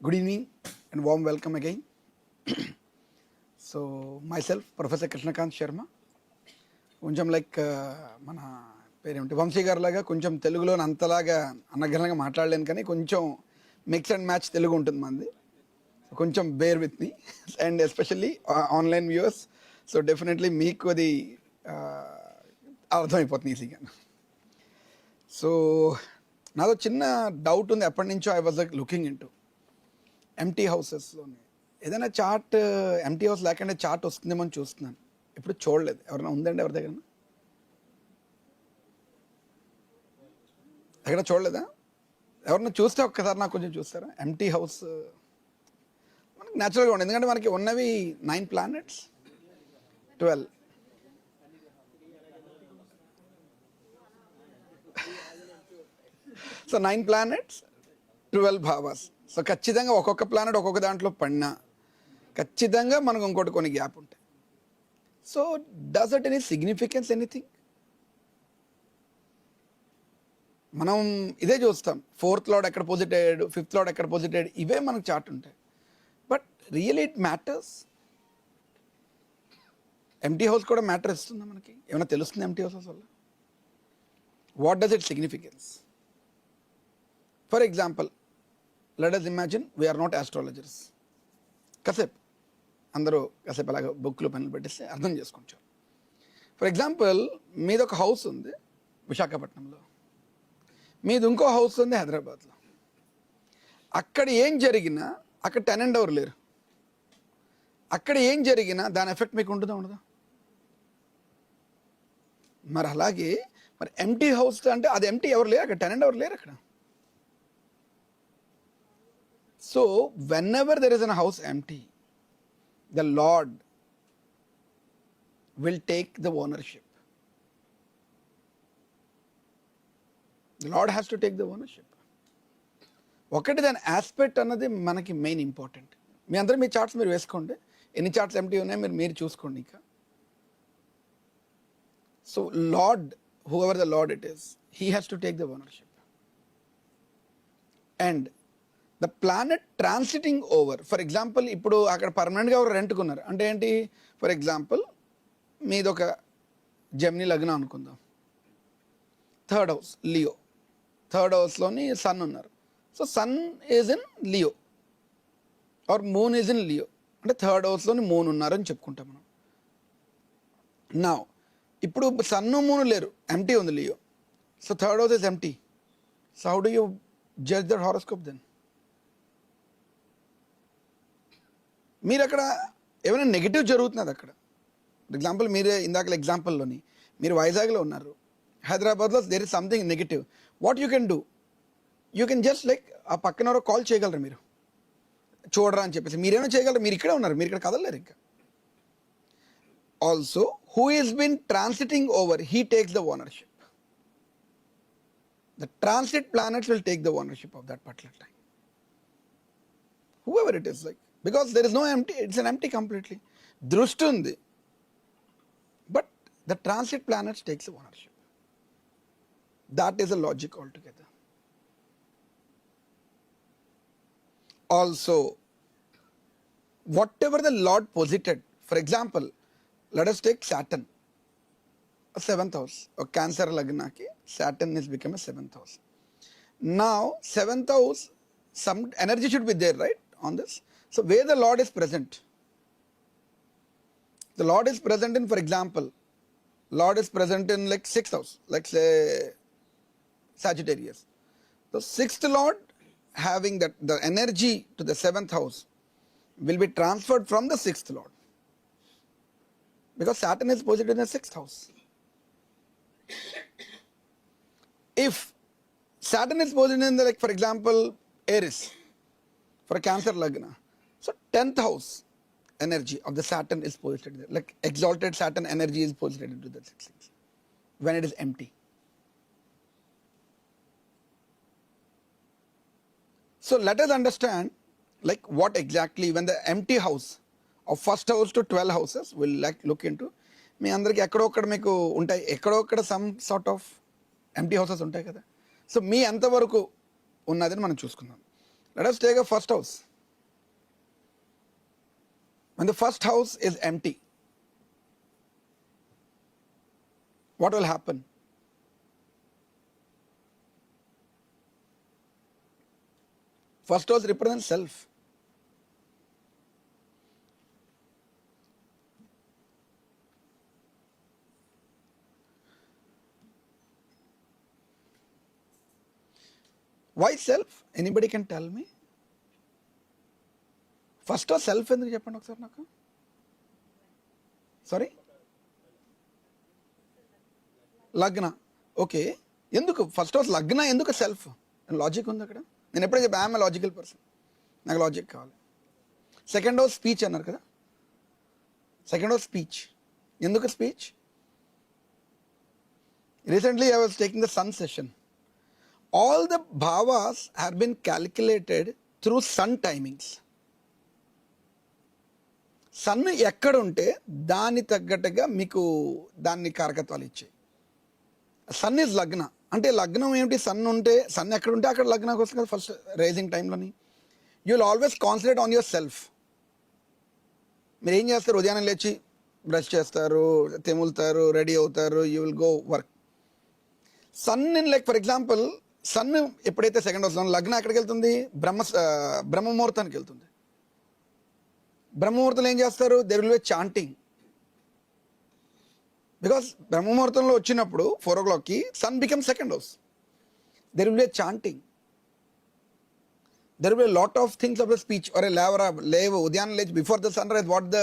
Good evening and warm welcome again. So myself, Professor Krishnakant Sharma. కొంచెం like మన పేరేమిటి వంశీ గారు లాగా కొంచెం తెలుగులో అంతలాగా అనర్గళంగా మాట్లాడలేను, కానీ కొంచెం మిక్స్ అండ్ మ్యాచ్ తెలుగు ఉంటుంది మంది. కొంచెం bear with me and especially online viewers. So definitely మీకు అది అర్థమైపోతుంది ఈజీగా. సో నాదో చిన్న డౌట్ ఉంది, ఎప్పటి నుంచో I was like looking in to empty హౌసెస్లోని ఏదైనా చార్ట్, ఎంటీ హౌస్ లేకుండా చార్ట్ వస్తుందేమో అని చూస్తున్నాను. ఇప్పుడు చూడలేదు. ఎవరైనా ఉందండి ఎవరి దగ్గర? ఎక్కడ చూడలేదా? ఎవరన్నా చూస్తే ఒక్కసారి నాకు కొంచెం చూస్తారా? ఎంటీ హౌస్ మనకి న్యాచురల్గా ఉండదు, ఎందుకంటే మనకి ఉన్నవి 9 planets, 12. So 9 planets, 12 భావాస్. సో ఖచ్చితంగా ఒక్కొక్క ప్లానెట్ ఒక్కొక్క దాంట్లో పడినా ఖచ్చితంగా మనకు ఇంకోటి కొన్ని గ్యాప్ ఉంటాయి. So does it any significance anything? మనం ఇదే చూస్తాం, 4th లార్డ్ ఎక్కడ పోజిట్ అయ్యాడు, 5th లార్డ్ ఎక్కడ పోజిట్ అయ్యాడు, ఇవే మనకు చార్ట్ ఉంటాయి. But really it matters? Empty house కూడా మ్యాటర్ ఇస్తుందా మనకి? ఏమైనా తెలుస్తుంది ఎంటీ హౌసెస్ వల్ల? What does it significance? For example, let us imagine we are not astrologers. కాసేపు అందరూ కాసేపు అలాగ బుక్లు పెన్నులు పెట్టిస్తే అర్థం చేసుకుంటారు. ఫర్ ఎగ్జాంపుల్, మీది ఒక హౌస్ ఉంది విశాఖపట్నంలో, మీది ఇంకో హౌస్ ఉంది హైదరాబాద్లో. అక్కడ ఏం జరిగినా అక్కడ టెనెంట్ ఎవరు లేరు. అక్కడ ఏం జరిగినా దాని ఎఫెక్ట్ మీకు ఉంటుందా ఉండదా? మరి అలాగే మరి ఎంటీ హౌస్ అంటే అది ఎంటీ, ఎవరు లేరు అక్కడ, టెనెంట్ ఎవరు లేరు అక్కడ. So whenever there is a house empty, the Lord will take the ownership. The Lord has to take the ownership. ఒకటి దాని ఆస్పెక్ట్ అన్నది మనకి మెయిన్ ఇంపార్టెంట్. మీ అందరూ మీ చార్ట్స్ మీరు వేసుకోండి, ఎన్ని చార్ట్స్ ఎంటీ ఉన్నాయో మీరు చూసుకోండి. ఇంకా so lord, whoever the Lord it is, he has to take the ownership. And the planet transiting over, for example ఇప్పుడు అక్కడ పర్మనెంట్గా ఎవరు రెంట్కున్నారు అంటే ఏంటి? ఫర్ ఎగ్జాంపుల్, మీది ఒక జెమిని లగ్నం అనుకుందాం, 3rd house లియో, 3rd houseలోని సన్ ఉన్నారు. So sun is in Leo or moon is in Leo, అంటే 3rd houseలోని మూన్ ఉన్నారు అని చెప్పుకుంటాం మనం. నా ఇప్పుడు సన్ను మూను లేరు, ఎంటీ ఉంది Leo. So 3rd house is empty. So how do you judge that horoscope then? మీరు అక్కడ ఏమైనా నెగిటివ్ జరుగుతున్నది అక్కడ. ఫర్ ఎగ్జాంపుల్, మీరే ఇందాక ఎగ్జాంపుల్లోని మీరు వైజాగ్లో ఉన్నారు, హైదరాబాద్లో there is something negative. What you can do? You can just like ఆ పక్కన ఎవరో కాల్ చేయగలరు, మీరు చూడరా అని చెప్పేసి మీరేమో చేయగలరు. మీరు ఇక్కడే ఉన్నారు, మీరు ఇక్కడ కదలలేరు ఇంకా. Also who is been transiting over, he takes the ownership. The transit planets will take the ownership of that particular time, whoever it is, like, because there is no empty, it's an empty completely. దృష్టి ఉంది, but the transit planets takes the ownership. That is a logic altogether. Also, whatever the Lord posited, for example, let us take Saturn, a 7th house, or Cancer lagna ki Saturn has become a 7th house. Now 7th house, some energy should be there, right, on this. So where the Lord is present, the Lord is present in, for example, Lord is present in like 6th house, like say Sagittarius. The 6th Lord having that, the energy to the 7th house will be transferred from the 6th Lord, because Saturn is posited in the 6th house. If Saturn is posited in the, like for example, Aries for a Cancer lagna, so 10th house energy of the Saturn is posited there, like exalted Saturn energy is posited into the 6th house when it is empty. So let us understand like what exactly when the empty house of 1st house to 12 houses will like look into. మీ అందరికి ఎక్కడో ఒక్కడ మీకు ఉంటాయి, ఎక్కడో ఒక్కడ some sort of empty houses ఉంటాయి కదా. So మీ ఎంతవరకు ఉన్నదని మనం చూసుకుందాం. Let us take a 1st house. when the first house is empty, what will happen? First house represents self. Why self? Anybody can tell me? First self ఎందుకు చెప్పండి ఒకసారి నాకు. సారీ, లగ్న. ఓకే, ఎందుకు ఫస్ట్ హౌస్ లగ్న, ఎందుకు self? Logic ఉంది అక్కడ. నేను ఎప్పుడే చెప్పి ఐఎమ్ ఏ లాజికల్ పర్సన్, నాకు లాజిక్ కావాలి. సెకండ్ హౌస్ స్పీచ్ అన్నారు కదా, సెకండ్ హౌస్ స్పీచ్. ఎందుకు speech? Recently I was taking the sun session. All the bhavas have been calculated through sun timings. Sun ఎక్కడ ఉంటే దాని తగ్గట్టుగా మీకు దాన్ని కారకత్వాలు ఇచ్చాయి. సన్ ఈజ్ లగ్న అంటే లగ్నం ఏమిటి? సన్ ఉంటే, సన్ ఎక్కడ ఉంటే అక్కడ లగ్నానికి వస్తుంది కదా ఫస్ట్ రైజింగ్ టైంలోని. You will always concentrate on yourself. మీరు ఏం చేస్తారు? ఉదయాన్నే లేచి బ్రష్ చేస్తారు, తెములుతారు, రెడీ అవుతారు, you will go work. Sun in like for example, sun ఎప్పుడైతే సెకండ్ హౌస్లో లగ్నం ఎక్కడికి వెళ్తుంది? బ్రహ్మముహూర్తానికి వెళ్తుంది. బ్రహ్మముహూర్తంలో ఏం చేస్తారు? There will be chanting. Because బ్రహ్మముహూర్తంలో వచ్చినప్పుడు 4 o'clock sun become second house. There will be chanting, there will be lot of things of the speech. ఒరే లేవరా, లేవు, ఉదయాన్నే లేచి before the sunrise. What the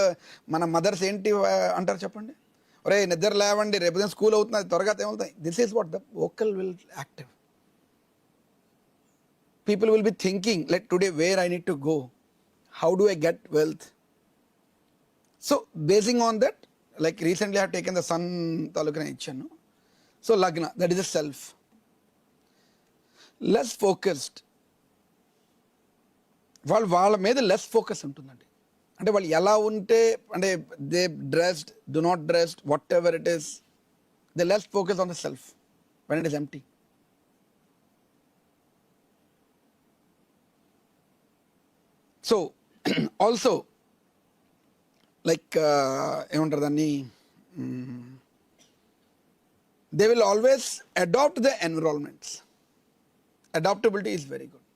మన మదర్స్ ఏంటి అంటారు చెప్పండి? ఒరే నిద్ర లేవండి, రేపు స్కూల్ అవుతుంది, త్వరగా తేమవుతాయి. This is what the vocal will active. People will be thinking like today where I need to go, how do I get wealth. So basing on that, like recently I have taken the sun talukana ichanu. So lagna, that is a self. Less focused, వాళ్ళ మీద less focus ఉంటుందండి. అంటే వాళ్ళు ఎలా ఉంటే, అంటే they dressed, do not dressed, whatever it is, they less focus on the self when it is empty. So also like ఏమంటారు దాన్ని, they will always adapt the environments. Adaptability is very good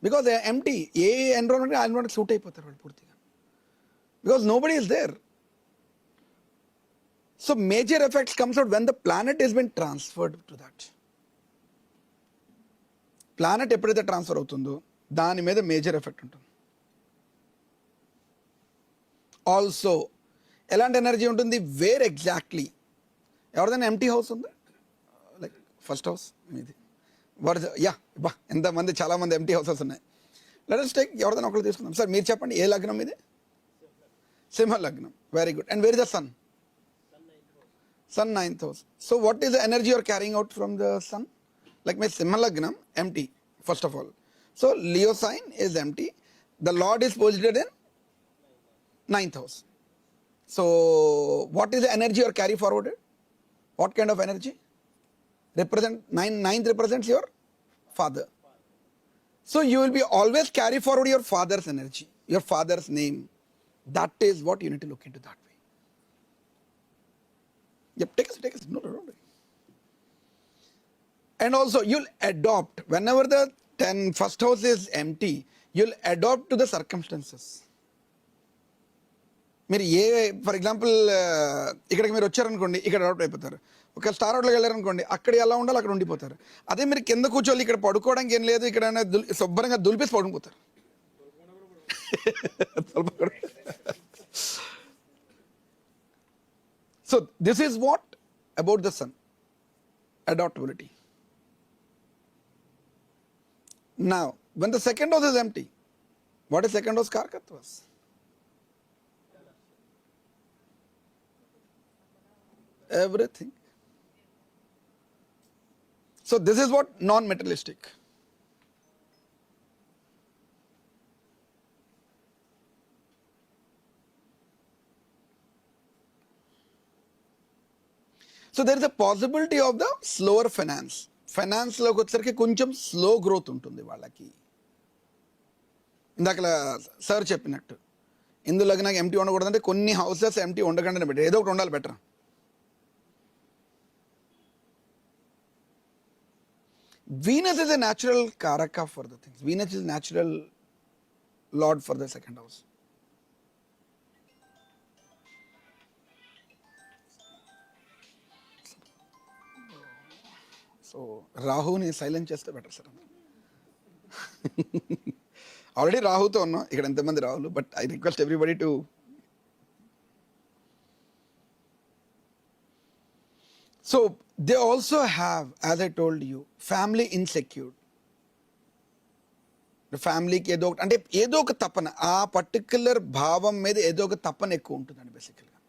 because they are empty. ఏ environment ఆ environment suit అయిపోతారు వాళ్ళు పూర్తిగా, because nobody is there. So major effects comes out when the planet is been transferred to that. Planet ఎప్పుడైతే transfer అవుతుందో దాని మీద major effect ఉంటుంది. ఆల్సో ఎలాంటి ఎనర్జీ ఉంటుంది? వేర్ ఎగ్జాక్ట్లీ, ఎవరిదైనా ఎంటీ హౌస్ ఉందా? లైక్ ఫస్ట్ హౌస్ మీది, యా బా ఎంతమంది, చాలామంది ఎంటీ హౌసెస్ ఉన్నాయి. లెట్ us టేక్ ఎవరిదైనా ఒకరు తీసుకుందాం. సార్ మీరు చెప్పండి, ఏ లగ్నం ఇది? సింహ లగ్నం. Very good. And where is the sun? Sun 9th house. So what is the energy you are carrying out from the sun? Like my Simha Lagnam, empty, first of all. So Leo sign is empty. The Lord is posited in 9th house. So what is the energy you are carry forwarded? What kind of energy? Ninth represents your father. So you will be always carry forward your father's energy, your father's name. That is what you need to look into that way. Yep, take us. No. And also you'll adopt, whenever the first house is empty, you'll adopt to the circumstances. మీరు for example ఇక్కడికి మీరు వచ్చారనుకోండి, ఇక్కడ adapt అయిపోతారు. ఒక star హోటల్కి వెళ్ళారనుకోండి, అక్కడ ఎలా ఉండాలో అక్కడ ఉండిపోతారు. అదే మీరు కింద కూర్చోవాలి, ఇక్కడ పడుకోవడానికి ఏం లేదు, ఇక్కడ శుభ్రంగా దులిపేసి పడుకుపోతారు. So this is what about the sun, adaptability. Now when the second house is empty, what is second house karkatvas? Everything. So this is what non-materialistic. So there is a possibility of the slower finance. ఫైనాన్స్లోకి వచ్చేసరికి కొంచెం slow growth ఉంటుంది వాళ్ళకి. ఇందాక sir చెప్పినట్టు హిందూ లగ్నానికి empty ఉండకూడదు అంటే కొన్ని హౌసెస్ ఎంటీ ఉండకుండా బెటర్, ఏదో ఒకటి ఉండాలి better. Venus is a natural karaka for the things. Venus is natural lord for the second house. So రాహుని సైలెంట్ చేస్తే బెటర్ సార్. ఆల్రెడీ రాహుతో ఉన్నాం ఇక్కడ, ఎంతమంది రాహులు, but I request everybody to so they also have, as I told you, family insecure. ఫ్యామిలీకి ఏదో ఒకటి అంటే ఏదో ఒక తపన, ఆ పర్టిక్యులర్ భావం మీద ఏదో ఒక తపన ఎక్కువ ఉంటుందండి బేసికల్గా.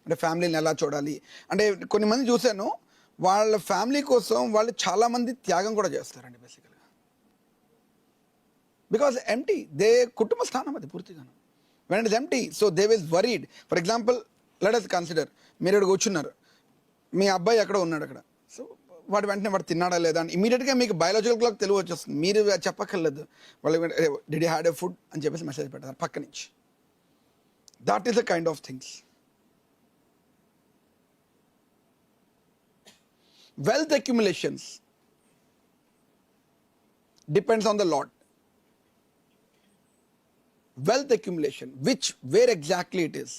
అంటే ఫ్యామిలీని ఎలా చూడాలి అంటే కొన్ని మంది చూశాను వాళ్ళ ఫ్యామిలీ కోసం వాళ్ళు చాలామంది త్యాగం కూడా చేస్తారండి బేసికల్గా. బికాజ్ ఎంటీ, దే కుటుంబ స్థానం అది పూర్తిగాను. When it is empty, so they was worried. For example let us consider, మీరు ఇక్కడ కూర్చున్నారు, మీ అబ్బాయి ఎక్కడ ఉన్నాడు అక్కడ, సో వాడు వెంటనే వాడు తిన్నాడా లేదా అని ఇమీడియట్గా మీకు బయాలజికల్ క్లాక్ తెలివి వచ్చేస్తుంది, మీరు చెప్పక్కర్లేదు. వాళ్ళు did you had a food అని చెప్పేసి మెసేజ్ పెడతారు పక్క నుంచి. That is the kind of things. Wealth accumulations depends on the Lord. Wealth accumulation, where exactly it is,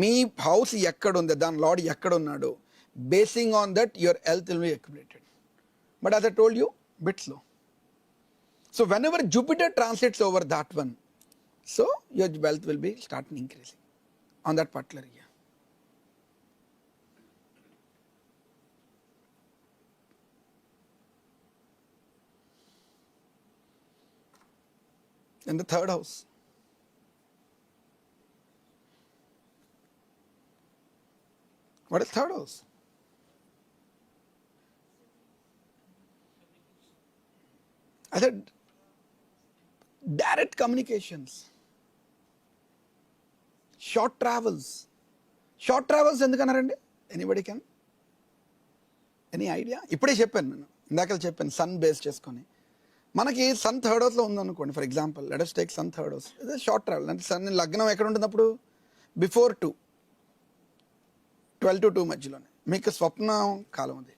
me house ఎక్కడ ఉంది, దాని లార్డ్ ఎక్కడ ఉన్నాడు, basing on that your health will B accumulated. But as I told you, bit slow. So when ever Jupiter transits over that one, so your wealth will be start increasing on that particular year. In the third house, what is third house? I said direct communications, short travels. Short travels ఎందుకన్నారండి? Anybody can? Any idea? ఇప్పుడే చెప్పాను నేను, ఇందాక చెప్పాను sun base చేసుకొని. మనకి sun third హౌస్లో ఉందనుకోండి, for example let us take sun third house, ఇదే షార్ట్ ట్రావెల్. అంటే సన్ లగ్నం ఎక్కడ ఉంటుంది అప్పుడు, బిఫోర్ 12 to 2 మధ్యలోనే మీకు స్వప్న కాలం, అది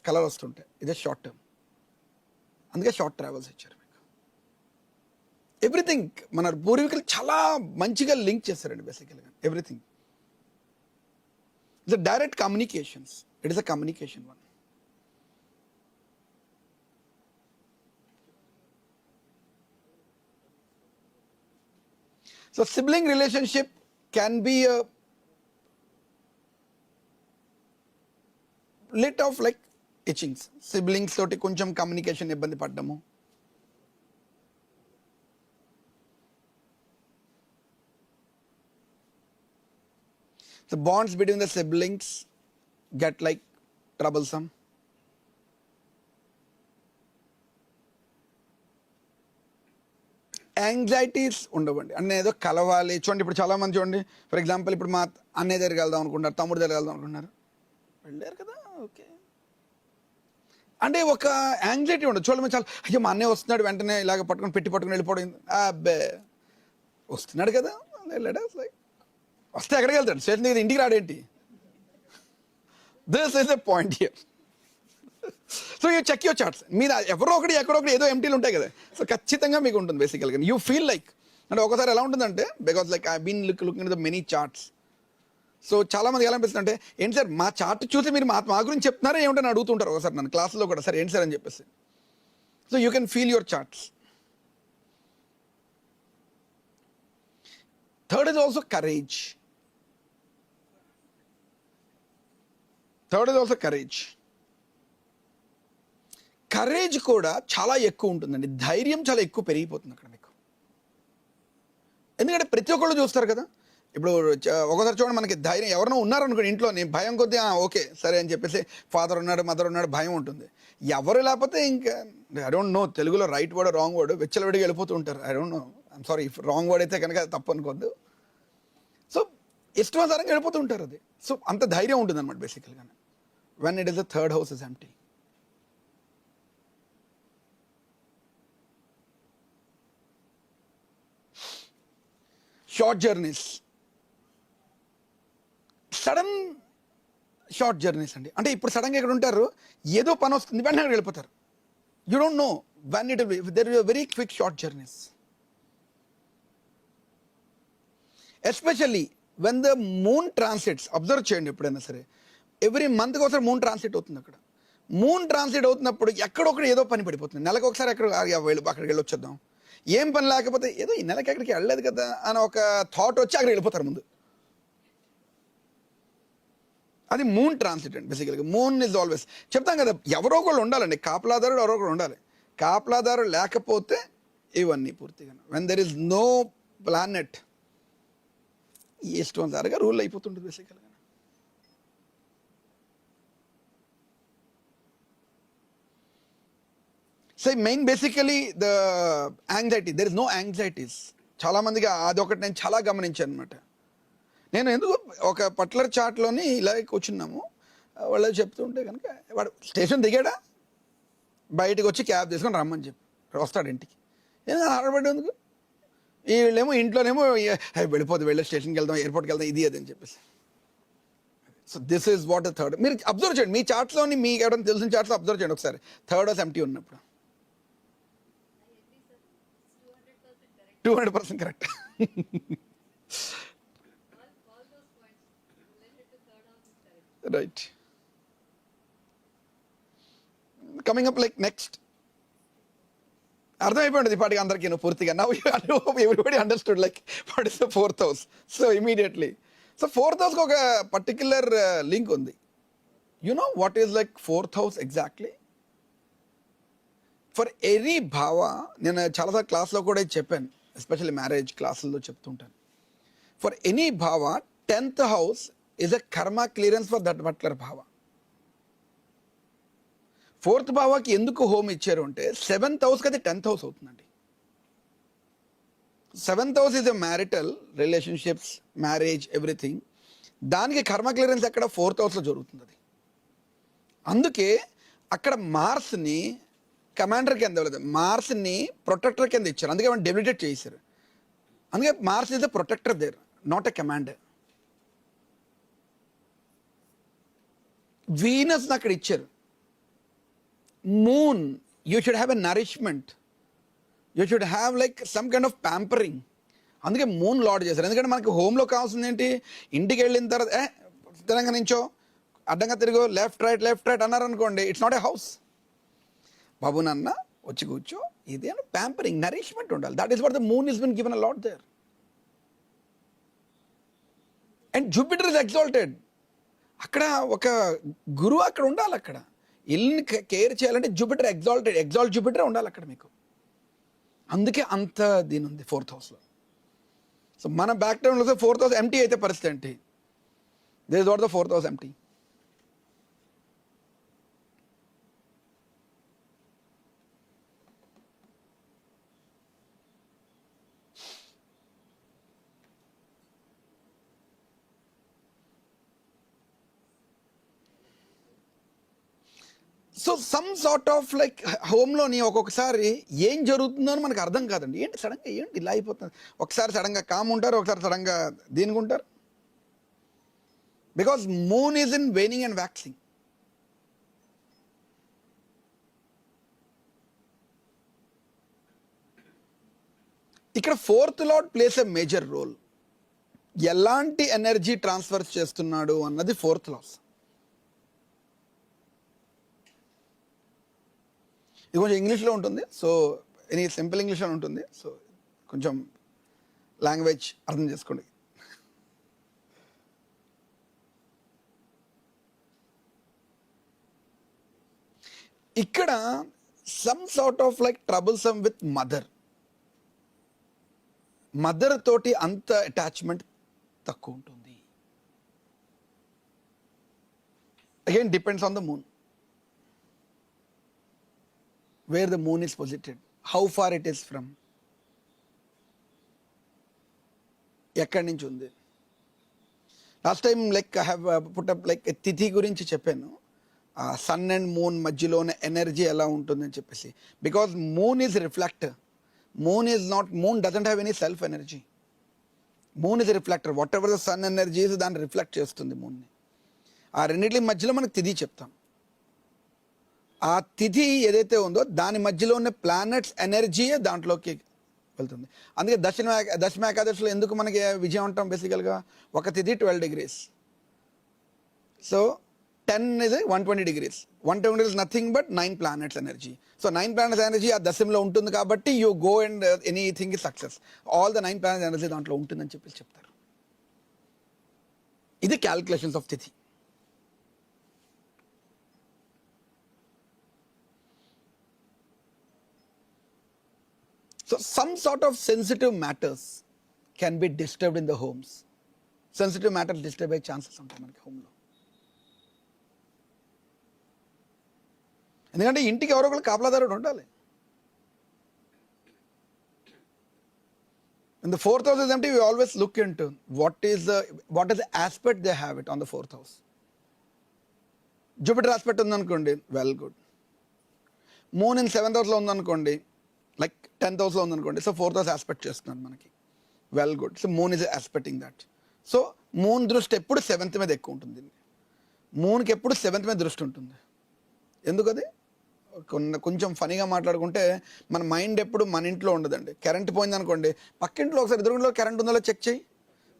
కలర్ వస్తుంటాయి, ఇదే షార్ట్ టర్మ్. అందుకే షార్ట్ ట్రావెల్స్ ఇచ్చారు మీకు. ఎవ్రీథింగ్ మన పూర్వీకులు చాలా మంచిగా లింక్ చేస్తారండి బేసికల్గా. Everything it's direct communications, it is a communication one. So sibling relationship can be a lit of like itchings. Siblings తోటి కొంచెం కమ్యూనికేషన్ ఇబ్బంది పడ్డము. The bonds between the siblings get like troublesome. Anxieties ఉండవండి, అంటే ఏదో కలవాలి. చూడండి ఇప్పుడు చాలామంది చూడండి, ఫర్ ఎగ్జాంపుల్ ఇప్పుడు మా అన్నయ్య దగ్గరికి వెళ్దాం అనుకుంటున్నారు, తమ్ముడు దగ్గరికి వెళ్దాం అనుకుంటున్నారు, వెళ్ళారు కదా, ఓకే అంటే ఒక యాంగ్జైటీ ఉండదు. చూడండి చాలా, అయ్యో మా అన్నయ్య వస్తున్నాడు, వెంటనే ఇలాగ పట్టుకొని వెళ్ళిపోవడం, అబ్బే వస్తున్నాడు కదా వెళ్ళాడు, లైక్ వస్తే ఎక్కడికి వెళ్తాడు, స్టేషన్ దగ్గర ఇంటికి రాడేంటి. This is a point here. So you check your charts. మీరు ఎవరో ఒకటి ఎక్కడో ఒకటి ఏదో ఎంటీలు ఉంటాయి కదా, సో ఖచ్చితంగా మీకు ఉంటుంది బేసికల్గా. యూ ఫీల్ లైక్ అంటే ఒకసారి ఎలా ఉంటుందంటే, because like I been looking the many charts. So చాలామంది ఎలా అనిపిస్తుంది అంటే, ఏంటి సార్ మా చార్ట్ చూసి మీరు మా గురించి చెప్తున్నారా ఏమిటని అడుగుతుంటారు ఒకసారి నన్ను క్లాస్లో కూడా, సార్ ఏంటి సార్ అని చెప్పేసి. So you can feel your charts. Third is also courage. Courage కూడా చాలా ఎక్కువ ఉంటుందండి, ధైర్యం చాలా ఎక్కువ పెరిగిపోతుంది అక్కడ మీకు. ఎందుకంటే ప్రతి ఒక్కళ్ళు చూస్తారు కదా, ఇప్పుడు ఒకసారి చూడండి మనకి ధైర్యం ఎవరైనా ఉన్నారనుకోండి ఇంట్లో, నేను భయం కొద్దీ ఓకే సరే అని చెప్పేసి ఫాదర్ ఉన్నాడు మదర్ ఉన్నాడు భయం ఉంటుంది. ఎవరు లేకపోతే ఇంకా ఐ డోంట్ నో తెలుగులో రైట్ వర్డ్ రాంగ్ వర్డ్ విచ్చలవిడిగా వెళ్ళిపోతూ ఉంటారు. I don't know, I'm sorry if wrong word అయితే కనుక తప్పు అనుకోద్దు. సో ఇష్టానుసారంగా వెళ్ళిపోతూ ఉంటారు అది. సో అంత ధైర్యం ఉంటుంది అనమాట బేసికల్గా when it is the third house is empty. Short journeys, sudden short journeys అండి. అంటే ఇప్పుడు సడన్గా ఇక్కడ ఉంటారు, ఏదో పని వస్తుంది, వెంటనే అక్కడికి వెళ్ళిపోతారు. You don't know when it will be. There is a very quick short journeys, especially when the moon transits. Observe చేయండి ఎప్పుడైనా సరే, ఎవ్రీ మంత్కి ఒకసారి మూన్ ట్రాన్సిట్ అవుతుంది. అక్కడ మూన్ ట్రాన్సిట్ అవుతున్నప్పుడు ఎక్కడొక్కడ ఏదో పని పడిపోతుంది. నెలకు ఒకసారి అక్కడికి వెళ్ళొచ్చేద్దాం, ఏం పని లేకపోతే ఏదో ఈ నెలకి ఎక్కడికి వెళ్ళలేదు కదా అని ఒక థాట్ వచ్చి అక్కడికి వెళ్ళిపోతారు ముందు. అది మూన్ ట్రాన్సిట్ అండి. బేసికల్గా మూన్ ఇస్ ఆల్వేస్, చెప్తాం కదా, ఎవరో ఒకళ్ళు ఉండాలండి, కాపలాదారుడు ఎవరో ఒకళ్ళు ఉండాలి. కాపలాదారు లేకపోతే ఇవన్నీ పూర్తిగా, when there is no planet, ఇష్టం సారిగా రూల్ అయిపోతుంటుంది బేసికల్గా. So main basically the anxiety, there is no anxieties. చాలామందికి అదొకటి నేను చాలా గమనించాను అనమాట. నేను ఎందుకు ఒక పర్టికులర్ చాట్లోని ఇలా కూర్చున్నాము, వాళ్ళు చెప్తుంటే కనుక వాడు స్టేషన్ దిగాడా, బయటకు వచ్చి క్యాబ్ తీసుకొని రమ్మని చెప్పి వస్తాడు ఇంటికి. ఏదైనా ఆడబడేందుకు, వీళ్ళేమో ఇంట్లోనేమో వెళ్ళే స్టేషన్కి వెళ్దాం, ఎయిర్పోర్ట్కి వెళ్దాం, ఇది అది అని చెప్పేసి. So this is what the third. మీరు అబ్జర్వ్ చేయండి మీ చాట్స్లోని, మీకు ఎవరైనా తెలిసిన చాట్స్లో అబ్జర్వ్ చేయండి ఒకసారి, థర్డ్ హౌస్ ఎంప్టీ ఉన్నప్పుడు. 200% correct. Right. Coming up like next, అర్థమైపోయింది ఇప్పటికి అందరికీ పూర్తిగా. Now everybody understood like what is the fourth house. So immediately, so fourth హౌస్కి ఒక పర్టిక్యులర్ లింక్ ఉంది. You know what is like fourth house exactly for any భావ. నేను చాలాసార్లు క్లాస్లో కూడా చెప్పాను, ఎస్పెషల్లీ మ్యారేజ్ క్లాసుల్లో చెప్తుంటాను. ఫర్ ఎనీ భావ 10th హౌస్ ఈజ్ అ కర్మ క్లియరెన్స్ ఫర్ దట్ పర్టికులర్ భావ. 4th భావాకి ఎందుకు హోమ్ ఇచ్చారు అంటే 7th హౌస్కి అది 10th హౌస్ అవుతుందండి. 7th house is a marital relationships, marriage, everything. దానికి కర్మ క్లియరెన్స్ ఎక్కడ 4th హౌస్లో జరుగుతుంది. అది అందుకే అక్కడ మార్స్ని కమాండర్ కింద ఇవ్వలేదు, మార్స్ని ప్రొటెక్టర్ కింద ఇచ్చారు. అందుకే మనం డెబిలిటేట్ చేశారు. అందుకే Mars is the protector there, not a commander. వీనస్ని అక్కడ ఇచ్చారు. Moon, you should have a nourishment, you should have like some kind of pampering. అందుకే మూన్ లార్డ్ చేశారు. ఎందుకంటే మనకి హోమ్లో కావాల్సింది ఏంటి, ఇంటికి వెళ్ళిన తర్వాత తెలంగాణ నుంచో అడ్డంగా తిరుగు, లెఫ్ట్ రైట్ అన్నారు అనుకోండి, ఇట్స్ నాట్ ఏ హౌస్. బాబు నాన్న వచ్చి కూర్చో, ఇది అని ప్యాంపరింగ్, నరిష్మెంట్ ఉండాలి. That is what the moon is been given a lot there. And Jupiter is exalted. అక్కడ ఒక గురువు అక్కడ ఉండాలి. అక్కడ ఇల్లుని కేర్ చేయాలంటే జూపిటర్ ఎగ్జాల్ట్ జూపిటరే ఉండాలి అక్కడ మీకు. అందుకే అంత దీని ఉంది 4th హౌస్లో. సో మన బ్యాక్గ్రౌండ్లో 4th హౌస్ ఎంటీ అయితే పరిస్థితి ఏంటి, this is what the 4th house empty. So some sort of like హోమ్లోని ఒక్కొక్కసారి ఏం జరుగుతుందో అని మనకు అర్థం కాదండి. ఏంటి సడన్గా ఏంటి ఇలా అయిపోతుంది, ఒకసారి సడన్గా కామ్ ఉంటారు, ఒకసారి సడన్గా దీనికి ఉంటారు. Because moon is in waning and waxing. ఇక్కడ 4th lord place a major role. ఎలాంటి ఎనర్జీ ట్రాన్స్ఫర్ చేస్తున్నాడు అన్నది 4th లాస్. ఇది కొంచెం ఇంగ్లీష్లో ఉంటుంది, సో ఇది సింపుల్ ఇంగ్లీష్లో ఉంటుంది, సో కొంచెం లాంగ్వేజ్ అర్థం చేసుకోండి. ఇక్కడ some sort of like troublesome with mother తోటి అంత అటాచ్మెంట్ తక్కువ ఉంటుంది. Again depends on the moon, where the moon is posited, how far it is from, ఎక్కడి నుంచి ఉంది. Last time like I have put up like తిథి గురించి చెప్పాను, సన్ అండ్ మూన్ మధ్యలోనే ఎనర్జీ ఎలా ఉంటుందని చెప్పేసి. Because moon is reflector, moon doesn't have any self energy. Moon is reflector, whatever the sun energy దాన్ని రిఫ్లెక్ట్ చేస్తుంది మూన్ని. ఆ రెండింటి మధ్యలో మనకు తిథి చెప్తాం. ఆ తిథి ఏదైతే ఉందో దాని మధ్యలో ఉన్న ప్లానెట్స్ ఎనర్జీయే దాంట్లోకి వెళ్తుంది. అందుకే దశమ ఏకాదశిలో ఎందుకు మనకి విజయం ఉంటాం బేసికల్గా, ఒక తిథి 12 degrees, so 10 is 120 degrees. 120 is nothing but 9 planets energy. So 9 planets energy ఆ దశంలో ఉంటుంది కాబట్టి you go and anything is success. All the 9 planets energy దాంట్లో ఉంటుందని చెప్పి చెప్తారు. ఇది క్యాల్కులేషన్స్ ఆఫ్ తిథి. So some sort of sensitive matters can be disturbed in the homes. Sensitive matters disturb అయ్యే ఛాన్సెస్ ఉంటాయి మనకి హోమ్లో. ఎందుకంటే ఇంటికి ఎవరో ఒకరు కాపలాదారుడు ఉండాలి. In the 4th house is empty, we always look into what is the aspect they have it on the 4th house. Jupiter aspect ఉందనుకోండి, well good. Moon in 7th house లో ఉందనుకోండి, లైక్ 10th house లో ఉందనుకోండి, so 4th house aspect చేస్తున్నాడు మనకి, well good. So moon is aspecting that. So moon దృష్టి ఎప్పుడు 7th మీద ఎక్కువ ఉంటుంది. మూన్కి ఎప్పుడు 7th మీద దృష్టి ఉంటుంది. ఎందుకది కొంచెం ఫనీగా మాట్లాడుకుంటే, మన మైండ్ ఎప్పుడు మన ఇంట్లో ఉండదండి. కరెంట్ పోయింది అనుకోండి, పక్కింట్లో ఒకసారి ఎదురుగుండలో కరెంట్ ఉందో చెక్ చేయి,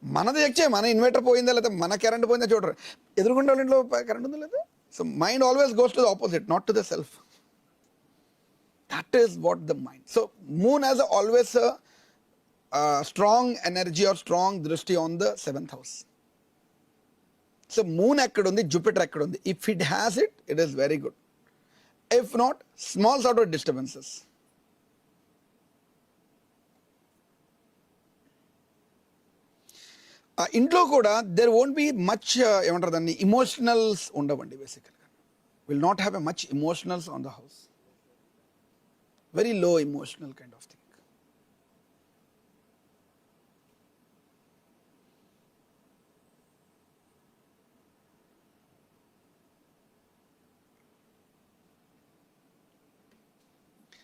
మనది చెక్ చేయి, మన ఇన్వర్టర్ పోయిందా లేదా మన కరెంట్ పోయిందా చూడరు, ఎదురుగుండే వాళ్ళ ఇంట్లో కరెంట్ ఉందో లేదా. So mind always goes to the opposite, not to the self. That is what the mind. So moon has always a strong energy or strong drishti on the 7th house. So moon ekkada undi, Jupiter ekkada undi. If it has it, it is very good. If not, small sort of disturbances. ఇంట్లో కూడా there won't be much ఏమంటారు దాన్ని, emotionals ఉండవండి. బేసికల్గా will not have a much emotionals on the house. Very low emotional kind of thing.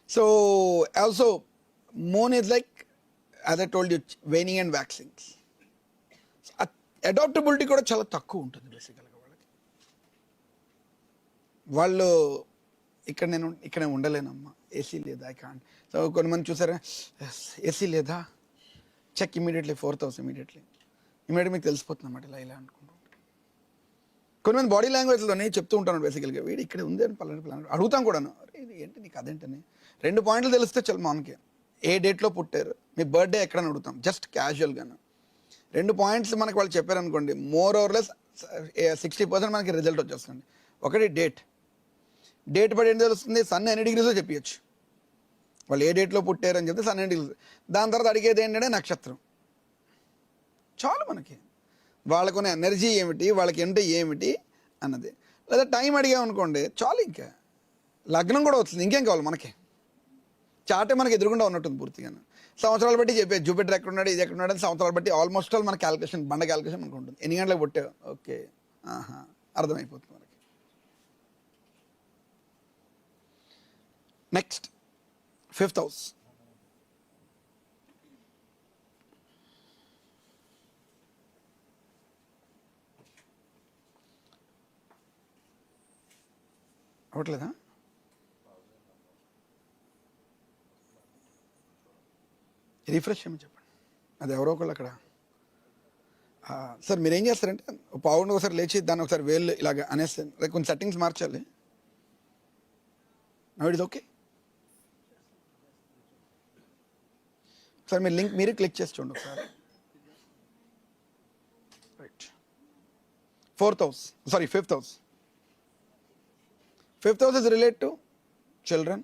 So also moon is like, as I told you, waning and waxing. Adaptability కూడా చాలా తక్కువ ఉంటుంది బేసికల్గా వాళ్ళకి. వాళ్ళు ఇక్కడ ఉండలేనమ్మా, ఏసీ లేదా, ఐ కాంట్. సో కొంతమంది చూసారా, ఏసీ లేదా, check immediately 4th house immediately మీకు తెలిసిపోతుంది అన్నమాట, ఇలా అనుకుంటూ. కొంతమంది బాడీ లాంగ్వేజ్లోనే చెప్తూ ఉంటాను బేసికల్గా, వీడు ఇక్కడ ఉంది అని ప్లాన్ అడుగుతాం కూడాను, ఇది ఏంటి నీకు అదేంటని. 2 పాయింట్లు తెలిస్తే చల్ మనకి, ఏ డేట్లో పుట్టారు, మీ బర్త్డే ఎక్కడని అడుగుతాం, జస్ట్ క్యాజువల్గాను. 2 పాయింట్స్ మనకి వాళ్ళు చెప్పారనుకోండి, మోర్ ఓవర్ లెస్ 60% మనకి రిజల్ట్ వచ్చేస్తుంది. ఒకటి డేట్ బట్టి ఏం తెలుస్తుంది, సన్ ఎన్ని డిగ్రీస్లో చెప్పచ్చు, వాళ్ళు ఏ డేట్లో పుట్టారు అని చెప్తే సన్ ఎన్ని డిగ్రీస్. దాని తర్వాత అడిగేది ఏంటంటే నక్షత్రం, చాలు మనకి. వాళ్ళకున్న ఎనర్జీ ఏమిటి, వాళ్ళకి అంటే ఏమిటి అన్నది. లేదా టైం అడిగామనుకోండి, చాలు, ఇంకా లగ్నం కూడా వస్తుంది, ఇంకేం కావాలి మనకి. చాటే మనకి ఎదురుగుండా ఉన్నట్టుంది పూర్తిగా. సంవత్సరాలు బట్టి చెప్పే జూపిటర్ ఎక్కడున్నాడు, ఇది ఎక్కడున్నాడు అని సంవత్సరాలు బట్టి ఆల్మోస్ట్ ఆల్ మన క్యాలిక్యులేషన్, బండ క్యాలిక్యులేషన్ మనకు ఉంటుంది. ఎన్ని గంటలకు పుట్టావు, ఓకే, అర్థమైపోతుంది మనకి. Next 5th house. అవట్లేదా? రిఫ్రెష్ చేయమని చెప్పండి. అది ఎవరో ఒకళ్ళు అక్కడ. సార్ మీరేం చేస్తారంటే, పావుండి ఒకసారి లేచి దాన్ని ఒకసారి వేళ్ళు ఇలాగ అనేస్తే కొన్ని సెట్టింగ్స్ మార్చాలి. Now it is okay. ఒకసారి మీరు లింక్ మీరే క్లిక్ చేసి చూడండి ఒకసారి. Right, 4th house, sorry 5th house. 5th house is related to children,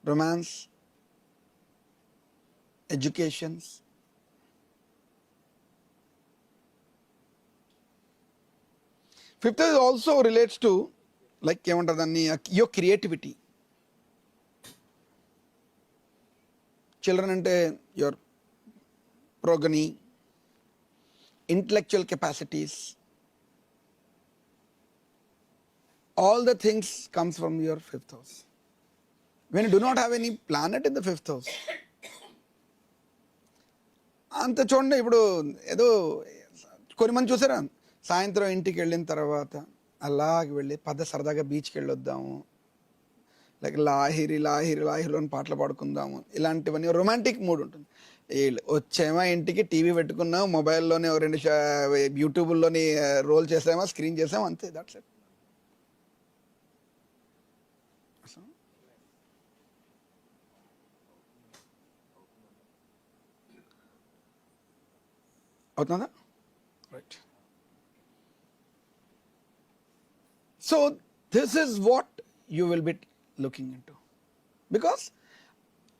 romance, educations. Fifth house also relates to, like ఏమంటారు దాన్ని, your creativity. Children అంటే your progeny, intellectual capacities, all the things comes from your 5th house. When you do not have any planet in the 5th house, అంత చూడండి ఇప్పుడు ఏదో కొన్ని మంది చూసారా సాయంత్రం ఇంటికి వెళ్ళిన తర్వాత అలాగే వెళ్ళి సరదాగా బీచ్కి వెళ్ళొద్దాము, లైక్ లాహిరి లాహిరి లాహిరిలోని పాటలు పాడుకుందాము, ఇలాంటివన్నీ రొమాంటిక్ మూడ్ ఉంటుంది. వీళ్ళు వచ్చేమో ఇంటికి టీవీ పెట్టుకున్నాం, మొబైల్లోనే రెండు యూట్యూబ్లోని రోల్ చేసామా, స్క్రీన్ చేసామా, అంతే, దట్స్ ఇట్. అవుతుందా? Right. So this is what you will be looking in to. Because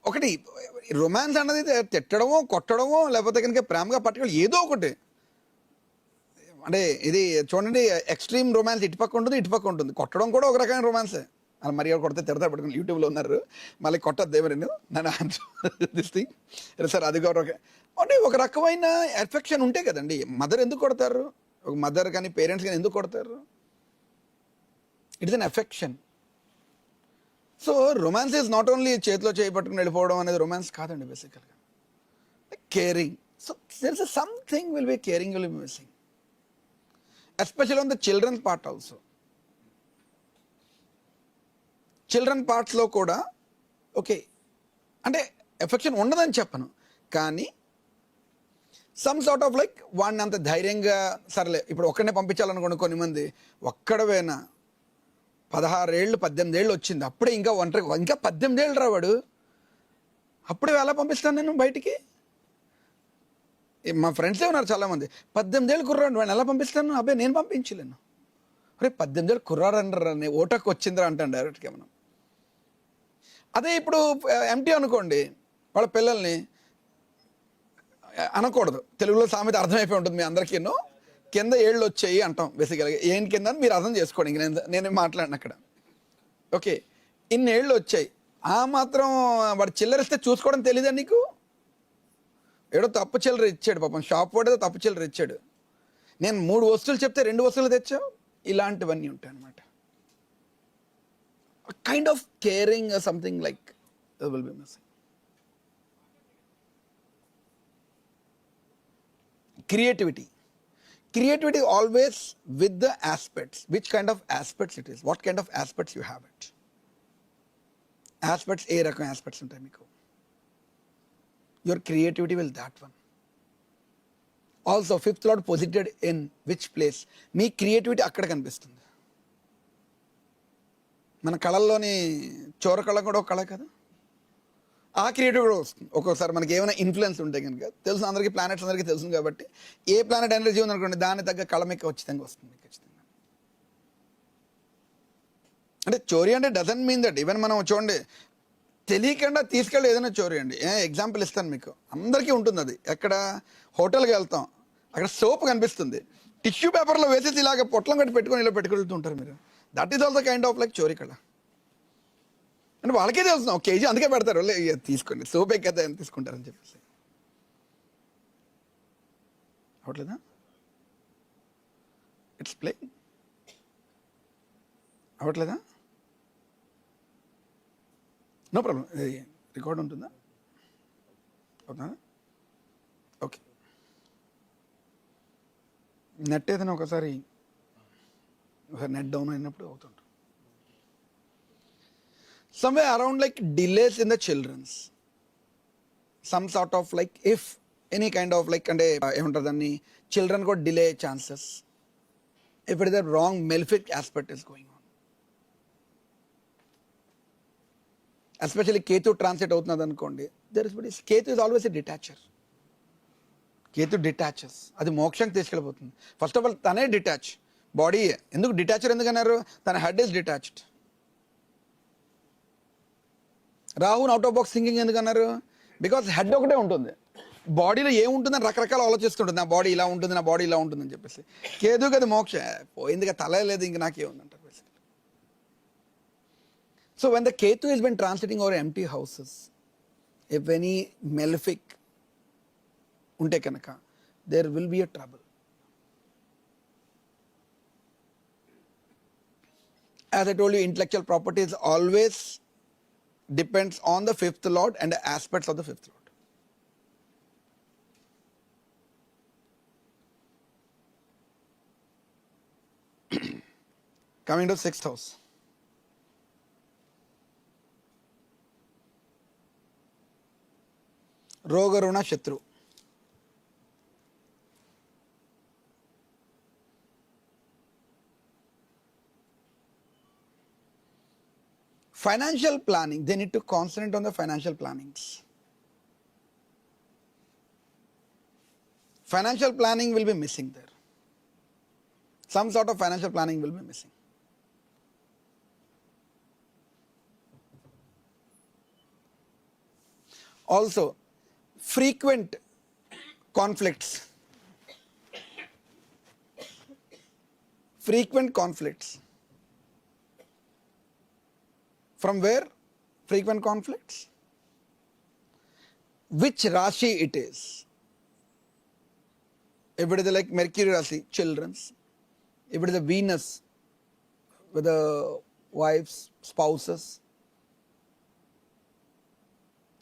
ఒకటి రొమాన్స్ అన్నది తిట్టడమో కొట్టడమో లేకపోతే కనుక ప్రేమగా పట్టుకోవాలి ఏదో ఒకటి. అంటే ఇది చూడండి, ఎక్స్ట్రీమ్ రొమాన్స్ ఇటుపక్క ఉంటుంది, ఇటుపక్క ఉంటుంది. కొట్టడం కూడా ఒక రకమైన రొమాన్సే. అలా మరి కొడితే తిడతా పెట్టుకుని యూట్యూబ్లో ఉన్నారు, మళ్ళీ కొట్టద్దు దేవరు నన్ను దిస్ థింగ్ సార్, అది కూడా అంటే ఒక రకమైన ఎఫెక్షన్ ఉంటే కదండి. మదర్ ఎందుకు కొడతారు, ఒక మదర్ కానీ పేరెంట్స్ కానీ ఎందుకు కొడతారు? It is an affection. So romance is not only చేతిలో చేయి పట్టుకుని వెళ్ళిపోవడం అనేది రొమాన్స్ కాదండి, బేసికల్గా caring. So there is something will be caring will be missing, especial on the children part also. Children పార్ట్స్లో కూడా ఓకే అంటే ఎఫెక్షన్ ఉండదని చెప్పను, కానీ సమ్ సార్ట్ ఆఫ్ లైక్ వాడిని అంత ధైర్యంగా సర్లే ఇప్పుడు ఒక్కడనే పంపించాలనుకోండి. కొన్ని మంది ఒక్కడవేనా 16 ఏళ్ళు 18 ఏళ్ళు వచ్చింది అప్పుడే ఇంకా ఒంటరి, ఇంకా 18 ఏళ్ళు రావాడు, అప్పుడే ఎలా పంపిస్తాను నేను బయటికి? మా ఫ్రెండ్సే ఉన్నారు చాలామంది, 18 ఏళ్ళు కుర్రాడు వాడిని ఎలా పంపిస్తాను? అబ్బాయి నేను పంపించలేను. అరే 18 ఏళ్ళు కుర్రాడని ఓటకు వచ్చిందిరా అంటాను డైరెక్ట్గా మనం. అదే ఇప్పుడు ఎంటీ అనుకోండి, వాళ్ళ పిల్లల్ని అనకూడదు, తెలుగులో సామెత అర్థమైపోయి ఉంటుంది మీ అందరికీను, కింద ఏళ్ళు వచ్చాయి అంటాం బేసికల్గా. ఏం కింద అని మీరు అర్థం చేసుకోండి, ఇంక నేనేం మాట్లాడిన అక్కడ. ఓకే, ఇన్ని ఏళ్ళు వచ్చాయి, ఆ మాత్రం వాడు చిల్లరిస్తే చూసుకోవడం తెలీదా నీకు? ఏడో తప్పు చిల్లర ఇచ్చాడు పాపం, షాప్ వాడేదో తప్పు చిల్లర ఇచ్చాడు, నేను 3 వస్తువులు చెప్తే 2 వస్తువులు తెచ్చావు, ఇలాంటివన్నీ ఉంటాయి అన్నమాట. Kind of caring something like will be missing. Creativity always with the aspects. Which kind of aspects it is? What kind of aspects you have it? Aspects, ఏ రకం aspects ఉంటాయి మీకు? Your creativity will that one. Also, 5th lord posited in which place? Me creativity అక్కడ కనిపిస్తుంది. మన కళల్లోని చోర కళ కూడా ఒక కళ కదా, ఆ క్రియేటివ్ కూడా వస్తుంది. ఒక్కొక్కసారి మనకి ఏమైనా ఇన్ఫ్లుయెన్స్ ఉంటే కనుక తెలుసు, అందరికీ ప్లానెట్స్ అందరికీ తెలుసు కాబట్టి ఏ ప్లానెట్ ఎనర్జీ ఉందనుకోండి దాని తగ్గ కళ మీకు ఖచ్చితంగా వస్తుంది ఖచ్చితంగా. అంటే చోరీ అంటే డజంట్ మీన్ దట్ ఈవెన్ మనం చూడండి తెలియకుండా తీసుకెళ్ళి ఏదైనా చోరీ అండి. ఎగ్జాంపుల్ ఇస్తాను మీకు, అందరికీ ఉంటుంది అది. ఎక్కడ హోటల్కి వెళ్తాం, అక్కడ సోప్ కనిపిస్తుంది, టిష్యూ పేపర్లో వేసేసి ఇలాగ పొట్లం కట్టి పెట్టుకొని ఇలా పెట్టుకెళ్తూ ఉంటారు మీరు. That is also kind of like చోరీ కళ. అంటే వాళ్ళకే తెలుస్తుంది 1 కేజీ అందుకే పెడతారు, తీసుకోండి సోప్ ఎక్కదా అని తీసుకుంటారని చెప్పేసి. అవట్లేదా? ఇట్స్ ప్లే అవట్లేదా? No problem. రికార్డ్ ఉంటుందా? అవుతుందా? ఓకే. నెట్ ఏదైనా ఒకసారి నెట్ డౌన్ అయినప్పుడు అవుతుంటుంది. Somewhere around like delays in the children's, some sort of like if any kind of like అంటే ఏమంటారు children got delay chances if it is a wrong malefic aspect is going on. Especially Ketu transit అవుతున్నది అనుకోండి, Ketu is always a detacher. Ketu detaches, అది మోక్షానికి తీసుకెళ్ళిపోతుంది. First of all తనే detach, body ఎందుకు detacher ఎందుకన్నారు? తన head is detached. Rahul out of box thinking ఎందుకన్నారు? బికాస్ హెడ్ ఒకటే ఉంటుంది, బాడీలో ఏముంటుందని రకరకాల ఆలోచిస్తుంటుంది. నా బాడీ ఇలా ఉంటుంది, నా బాడీ ఇలా ఉంటుందని చెప్పేసి. కేతుకి అది మోక్ష పోయిందిగా, తల లేదు ఇంక నాకేముందంటారు basically. So when the Ketu is been translating over empty houses, if any malefic ఉంటే కనుక there will be a trouble. As I told you, intellectual property is always depends on the 5th lord and the aspects of the 5th lord. Coming to sixth house. Roga Runa Shatru. Financial planning, they need to concentrate on the financial plannings. Financial planning will be missing there. Some sort of financial planning will be missing. Also, frequent conflicts. Frequent conflicts. From where? Frequent conflicts. Which Rashi it is? If it is like Mercury Rashi, children's. If it is a Venus, with the wives, spouses.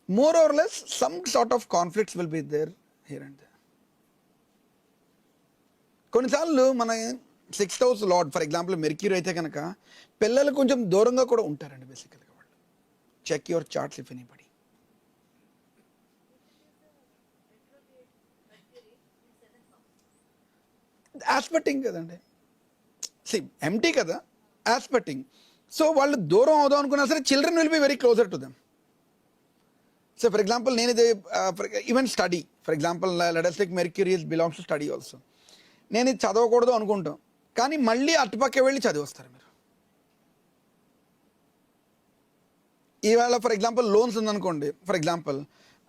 More or less, some sort of conflicts will be there here and there. కొన్నిసార్లు మన sixth house lord for example Mercury అయితే కనుక పిల్లలు కొంచెం దూరంగా కూడా ఉంటారండి బేసికల్గా వాళ్ళు. Check your charts if anybody. Aspecting కదండి, సి ఎంటీ కదా, ఆస్పెక్టింగ్. సో వాళ్ళు దూరం అవుదాం అనుకున్నా సరే children will be very closer to them. So for example నేను ఇది even study for example let us take Mercury belongs to study also. నేను ఇది చదవకూడదు అనుకుంటాం, కానీ మళ్ళీ అటుపక్క వెళ్ళి చదివస్తారు మీరు. ఈవేళ ఫర్ ఎగ్జాంపుల్ లోన్స్ ఉందనుకోండి, ఫర్ ఎగ్జాంపుల్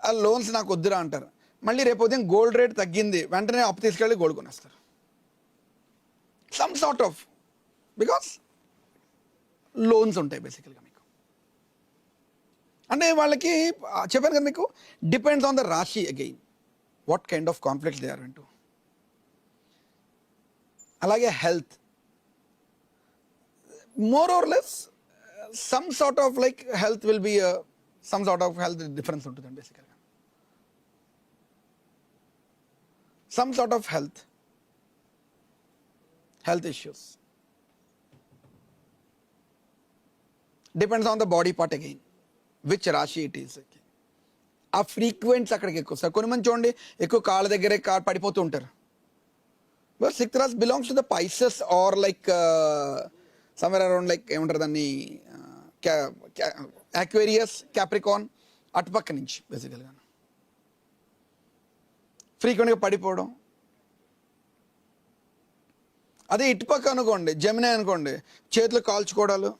ఆ లోన్స్ నాకు వద్దురా అంటారు, మళ్ళీ రేపు ఉదయం గోల్డ్ రేట్ తగ్గింది వెంటనే అప్పు తీసుకెళ్ళి గోల్డ్ కొనేస్తారు. Some sort of, because loans ఉంటాయి బేసికల్గా మీకు. అంటే వాళ్ళకి చెప్పాను కదా మీకు, depends on the rashi again what kind of conflicts they are into. అలాగే health, more or less some sort of like health will be some sort of health difference ఉంటుందండి బేసికల్గా. Some sort of health issues. Depends on the body part again, which Rashi it is. ఆ ఫ్రీక్వెంట్స్ అక్కడికి ఎక్కువ sir. కొన్ని మంది చూడండి ఎక్కువ కాళ్ళ దగ్గరే పడిపోతూ ఉంటారు. బట్ సిక్స్త్ రాశి belongs to the Pisces are like somewhere around like ఏమంటారు దాన్ని, అక్వేరియస్, క్యాప్రికాన్ అటుపక్క నుంచి బేసికల్గా ఫ్రీక్వెంట్గా పడిపోవడం. అదే ఇటుపక్క అనుకోండి, జెమిని అనుకోండి, చేతులు కాల్చుకోవడాలు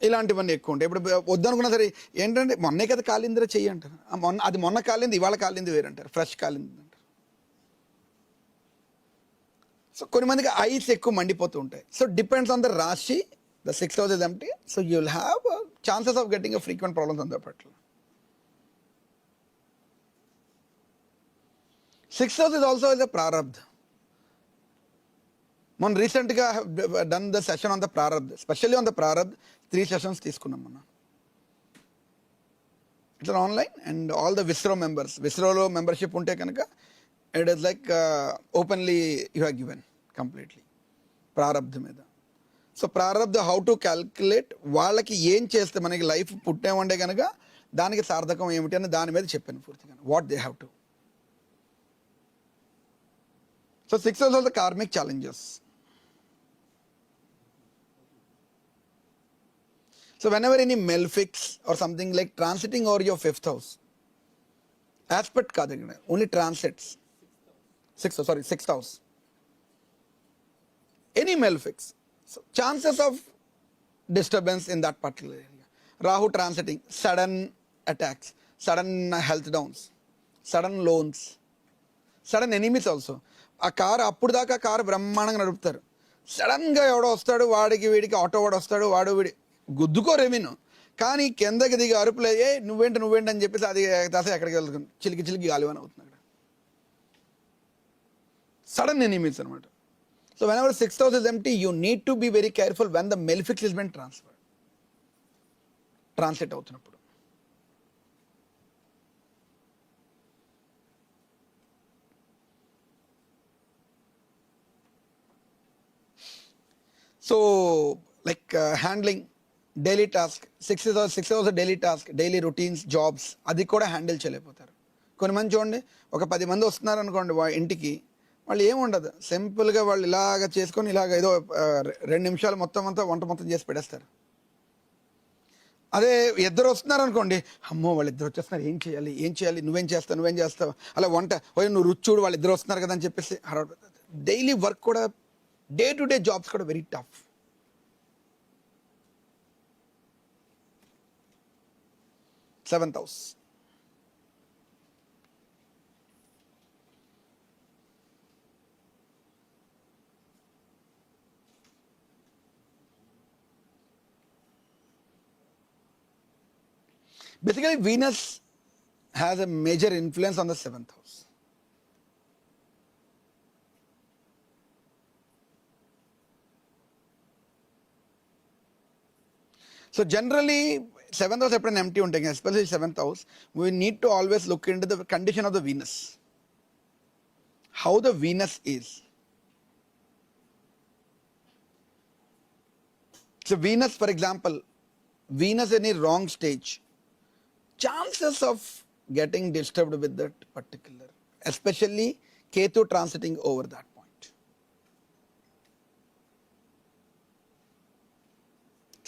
ఇలాంటివన్నీ ఎక్కువ ఉంటాయి. ఇప్పుడు వద్దనుకున్నా సరే ఏంటంటే మొన్నే కదా కాలిందిరా చెయ్యి అంటారు, అది మొన్న కాలింది ఇవాళ కాలింది వేరంటారు, ఫ్రెష్ కాలింది అంటారు. సో కొన్ని మందికి ఐస్ ఎక్కువ మండిపోతూ ఉంటాయి. So depends on the rashi, the sixth house is empty, so you will have chances of getting a frequent problems on that పట్ల. Sixth house is also is a prarabdha. మొన్న రీసెంట్గా done the session on the prarabdha, specially on the prarabdha 3 sessions తీసుకున్నాం మొన్న. ఇట్లా online and all the Visro members, విస్రోలో membership ఉంటే కనుక it is like openly you have given completely ప్రారబ్ధ మీద. సో ప్రారబ్ధ హౌ టు క్యాల్కులేట్, వాళ్ళకి ఏం చేస్తే మనకి లైఫ్ పుట్టామంటే కనుక దానికి సార్థకం ఏమిటి అని దాని మీద చెప్పాను పూర్తిగా, what they have to. So sixth house of the karmic challenges. So whenever any malefic or something like transiting over your fifth house, aspect kaadu, only transits. Sixth house. Any malefics, so chances of disturbance in that particular area. Rahu transiting, sudden attacks, sudden health downs, sudden loans, sudden enemies also. ఆ car అప్పుడు దాకా car బ్రహ్మాండంగా నడుపుతారు, సడన్గా ఎవడో వస్తాడు, వాడికి వీడికి ఆటో వాడు వస్తాడు, వాడు వీడి గుద్దుకోరేమీను, కానీ కిందకి దిగి అరుపులే ఏ నువ్వేంటి అని చెప్పేసి అది దశ ఎక్కడికి వెళ్తుంది, చిలికి గాలివాన్ అవుతుంది అక్కడ. సడన్ ఎనిమీస్ అనమాట. So whenever sixth house is empty, you need to be very careful when the malefics is been translate అవుతున్నప్పుడు. So like handling daily task 6 hours daily task, daily routines, jobs, అది కూడా handle చేయలేకపోతారు. కొన్ని మంది చూడండి, ఒక 10 మంది వస్తున్నారు అనుకోండి ఇంటికి, వాళ్ళు ఏముండదు, సింపుల్గా వాళ్ళు ఇలాగ చేసుకొని ఇలాగ ఏదో 2 నిమిషాలు మొత్తం అంతా వంట మొత్తం చేసి పెట్టేస్తారు. అదే ఇద్దరు వస్తున్నారు అనుకోండి, అమ్మో వాళ్ళు ఇద్దరు వచ్చేస్తున్నారు, ఏం చేయాలి, నువ్వేం చేస్తావు, అలా వంట నువ్వు రుచి చూడు, వాళ్ళు ఇద్దరు వస్తున్నారు కదా అని చెప్పేసి డైలీ వర్క్ కూడా, డే టు డే జాబ్స్ కూడా very tough. Seventh house. Basically, Venus has a major influence on the 7th house. So generally, 7th house ఎప్పుడైనా empty ఉంటుంది, especially 7th house, we need to always look into the condition of the Venus. How the Venus is. So Venus, for example, Venus in a wrong stage, chances of getting disturbed with that particular, especially Ketu transiting over that point.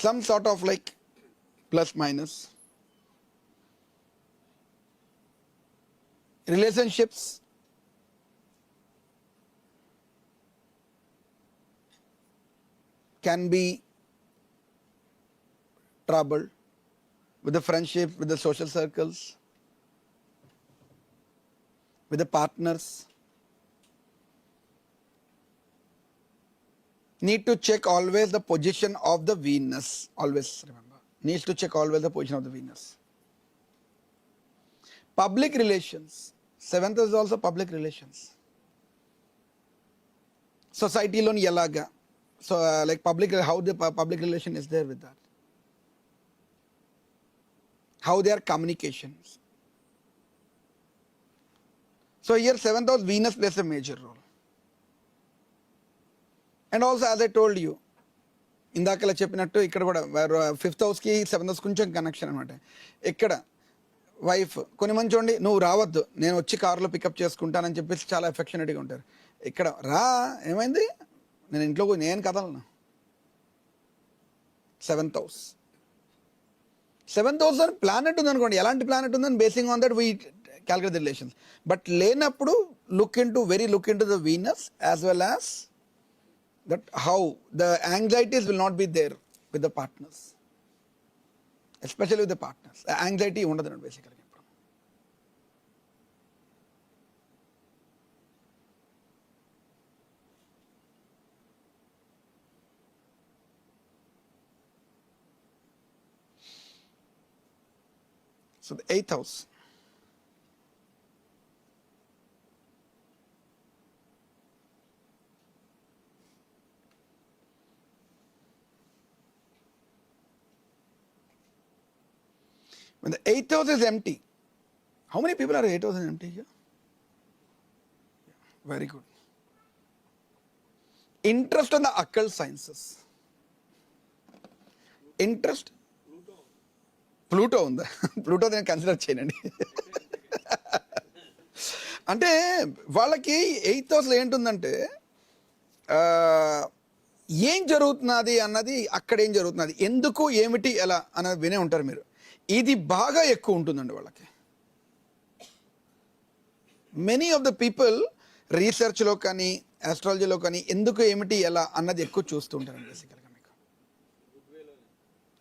Some sort of like plus minus. Relationships can be troubled. With the friendship, with the social circles, with the partners. Need to check always the position of the Venus. Always remember. Needs to check always the position of the Venus. Public relations. 7th is also public relations. Society loni yalaga. So like public, how the public relation is there with that. How their communications. So here 7th house Venus plays a major role. And also as I told you, ఇందాకలా చెప్పినట్టు ఇక్కడ కూడా 5th హౌస్కి 7th house కొంచెం connection అనమాట. ఇక్కడ wife కొన్ని మంది చూడండి, నువ్వు రావద్దు, నేను వచ్చి కారులో పికప్ చేసుకుంటానని చెప్పేసి చాలా ఎఫెక్షనేట్గా ఉంటారు. ఇక్కడ రా, ఏమైంది, నేను ఇంట్లో నేను కదలను. 7th house. 7th house అని ప్లానెట్ ఉందనుకోండి, ఎలాంటి ప్లానెట్ ఉందని basing on that we calculate the relations. But లేనప్పుడు look into the Venus as well as that how the anxieties will not be there with the partners, especially with the partners. Anxiety ఉండదు బేసికల్గా. So the 8th house. When the 8th house is empty, how many people are 8th house is empty here? Very good. Interest in the occult sciences. Interest. Pluto ఉందా? Pluto నేను consider చేయనండి. అంటే వాళ్ళకి 8th హౌస్లో ఏంటుందంటే ఏం జరుగుతున్నది అన్నది, అక్కడ ఏం జరుగుతున్నది, ఎందుకు, ఏమిటి, ఎలా అన్నది వినే ఉంటారు మీరు. ఇది బాగా ఎక్కువ ఉంటుందండి వాళ్ళకి. మెనీ ఆఫ్ ద పీపుల్ రీసెర్చ్లో కానీ ఆస్ట్రాలజీలో కానీ ఎందుకు, ఏమిటి, ఎలా అన్నది ఎక్కువ చూస్తూ ఉంటారండి బేసికల్గా.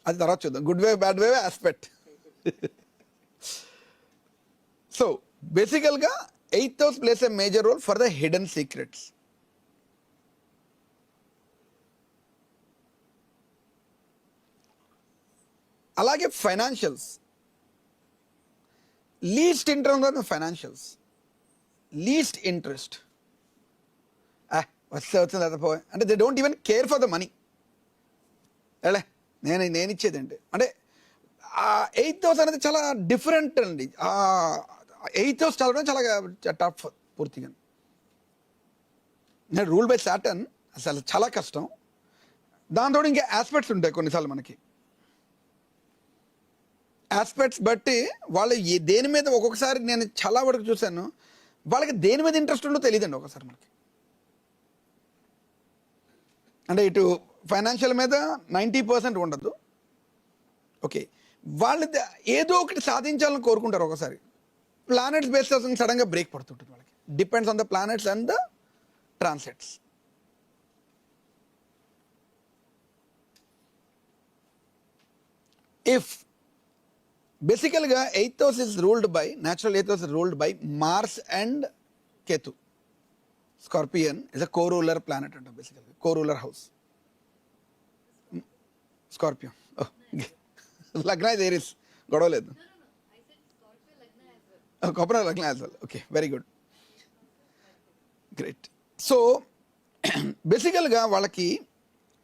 అది తర్వాత చూద్దాం, good way bad way aspect. So బేసికల్గా 8th house places a major role for the hidden secrets. అలాగే financials, least interest financials, least interest. వస్తే వచ్చింది లేదా పోయి అంటే they don't even care for the money. ఎలా నేను ఇచ్చేదండి అంటే ఆ 8th హౌస్ అనేది చాలా డిఫరెంట్ అండి. 8th హౌస్ చదవడం చాలా టఫ్ పూర్తిగా. నేను రూల్ బై సాటర్న్ అసలు చాలా కష్టం. దాంతో ఇంకా ఆస్పెక్ట్స్ ఉంటాయి కొన్నిసార్లు మనకి. ఆస్పెక్ట్స్ బట్టి వాళ్ళు దేని మీద ఒక్కొక్కసారి నేను చాలా వరకు చూశాను, వాళ్ళకి దేని మీద ఇంట్రెస్ట్ ఉందో తెలియదండి ఒక్కొక్కసారి మనకి. అంటే ఇటు ఫైనాన్షియల్ మీద 90% ఉండదు, ఓకే, వాళ్ళు ఏదో ఒకటి సాధించాలని కోరుకుంటారు. ఒకసారి ప్లానెట్స్ బేస్ సడన్గా బ్రేక్ పడుతుంటుంది వాళ్ళకి. Depends on the planets and the transits. If బేసికల్గా 8th house is ruled by, natural 8th house is ruled by Mars and Ketu. Scorpion is a co-ruler planet అంట, బేసికల్గా co-ruler house. Scorpio. Oh. లగ్న is Aries, గొడవ లేదు. Copper లగ్న as well. Okay, very good. Great. So బేసికల్గా వాళ్ళకి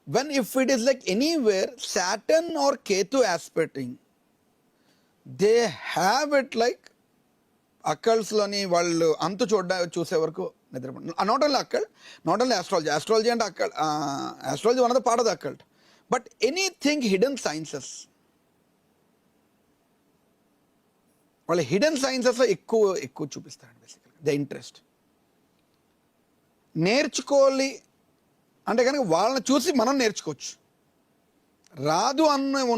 when if it is like anywhere Saturn or Ketu aspecting, they have it like అక్కల్స్లోని వాళ్ళు అంతు చూసే వరకు నిద్రపడి. Not only occult, not only astrology అంటే occult, astrology one of the part of the occult, but anything hidden sciences, వాళ్ళు hidden సైన్సెస్లో ఎక్కువ చూపిస్తారండి బేసికల్గా ద ఇంట్రెస్ట్. నేర్చుకోవాలి అంటే కనుక వాళ్ళని చూసి మనం నేర్చుకోవచ్చు. రాదు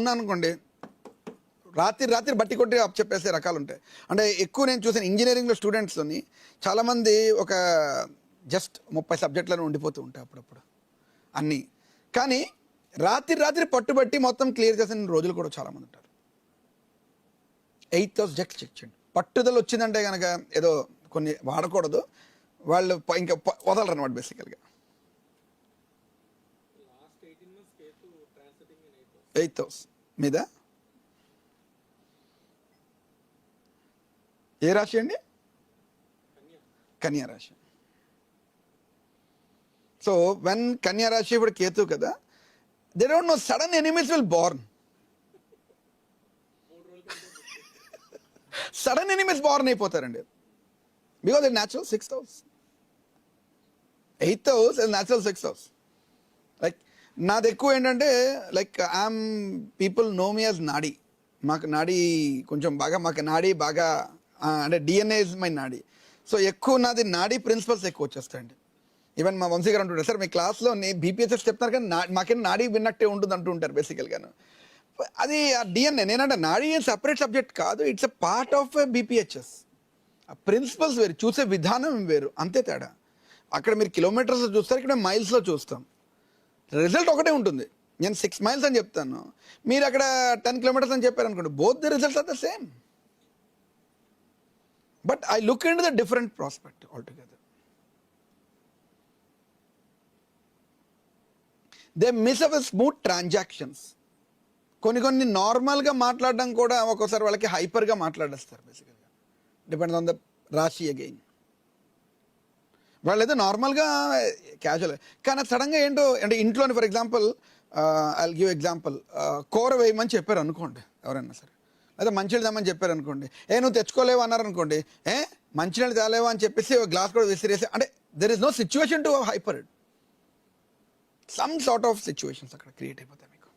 ఉన్నానుకోండి, రాత్రి బట్టి కొట్టి చెప్పేసే రకాలు ఉంటాయి. అంటే ఎక్కువ నేను చూసాను ఇంజనీరింగ్లో స్టూడెంట్స్ని చాలామంది ఒక జస్ట్ 30 సబ్జెక్టులను ఉండిపోతూ ఉంటాయి అప్పుడప్పుడు అన్నీ. కానీ రాత్రి పట్టుబట్టి మొత్తం క్లియర్ చేసిన రోజులు కూడా చాలామంది ఉంటారు. 8th house జస్ట్ చెక్ చేయండి. పట్టుదల వచ్చిందంటే కనుక ఏదో కొన్ని వాడకూడదు, వాళ్ళు ఇంకా వదలరు అనమాట బేసికల్గా. 8th house మీద ఏ రాశి అండి? కన్యా రాశి. సో వెన్ కన్యా రాశి ఇప్పుడు కేతు కదా, they don't know sudden enemies will born. Sudden enemies born అయిపోతారండి, because it natural 6th house. 8th house is natural 6th house. Like నాది ఎక్కువ ఏంటంటే like I'm people know me as nadi. మాకు నాడీ కొంచెం బాగా, మాకు నాడీ బాగా అంటే DNA is my nadi. So ఎక్కువ నాది నాడీ ప్రిన్సిపల్స్ ఎక్కువ వచ్చేస్తాయండి. ఈవెన్ మా వంశీ గారు అంటుంటారు, సార్ మీ క్లాస్లో బీపీహెచ్ఎస్ చెప్తున్నారు కానీ మాకేం నాడీ విన్నట్టే ఉంటుంది అంటూ ఉంటారు బేసికల్గాను. అది ఆ డిఎన్ఏ. నేనంటే నాడీ సపరేట్ సబ్జెక్ట్ కాదు, ఇట్స్ ఎ పార్ట్ ఆఫ్ బీపీహెచ్ఎస్. ఆ ప్రిన్సిపల్స్ వేరు, చూసే విధానం వేరు, అంతే తేడా. అక్కడ మీరు కిలోమీటర్స్ చూస్తారు, ఇక్కడ మైల్స్లో చూస్తాం. రిజల్ట్ ఒకటే ఉంటుంది. నేను 6 miles అని చెప్తాను, మీరు అక్కడ 10 kilometers అని చెప్పారు అనుకోండి, both the results are the same. But I look into the different prospect altogether. They miss our smooth transactions. కొన్ని నార్మల్గా మాట్లాడడం కూడా ఒక్కోసారి వాళ్ళకి హైపర్గా మాట్లాడేస్తారు బేసికల్గా. Depends on the rashi again. వాళ్ళు ఏదో నార్మల్గా క్యాజువల్, కానీ సడన్గా ఏంటో అంటే ఇంట్లోని for example I will give example, కూర వేయమని చెప్పారు అనుకోండి ఎవరైనా సరే, లేదా మంచినీళ్ళు తెమ్మని చెప్పారు అనుకోండి, నువ్వు తెచ్చుకోలేవు అన్నారు అనుకోండి, మంచినీళ్ళు తేలేవా అని చెప్పేసి గ్లాస్ కూడా విసిరేసి, అంటే there is no situation to hyper it. Some sort of situations అక్కడ క్రియేట్ అయిపోతాయి మీకు.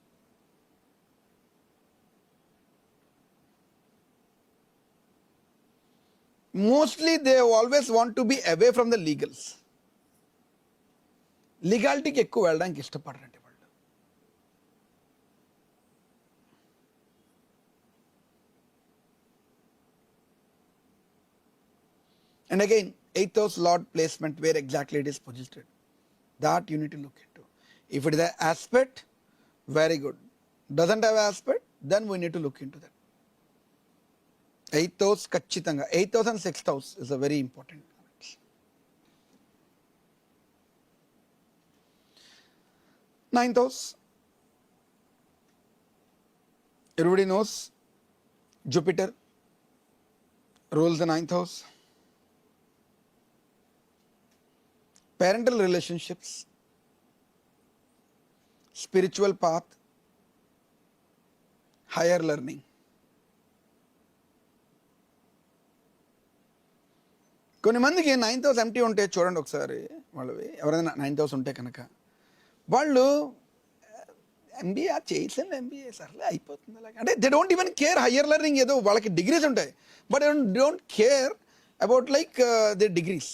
Mostly they always want to be away from the legals. లీగాలిటీకి ఎక్కువ వెళ్ళడానికి ఇష్టపడరండి. And again, 8th house Lord placement, where exactly it is positioned, that you need to look into. If it is an aspect, very good. Doesn't have aspect, then we need to look into that. 8th house kachitanga. 8th house and 6th house is a very important. 9th house. Everybody knows Jupiter rules the 9th house. Parental relationships, spiritual path, higher learning. కొన్ని మందికి 9th house empty ఉంటే చూడండి ఒకసారి, వాళ్ళవి ఎవరైనా 9th house ఉంటే కనుక వాళ్ళు ఎంబీఏ చేసాను, ఎంబీఏ సర్లే అయిపోతుంది అలాగే అంటే they don't even care. Higher learning ఏదో వాళ్ళకి డిగ్రీస్ ఉంటాయి, but don't care about like they degrees.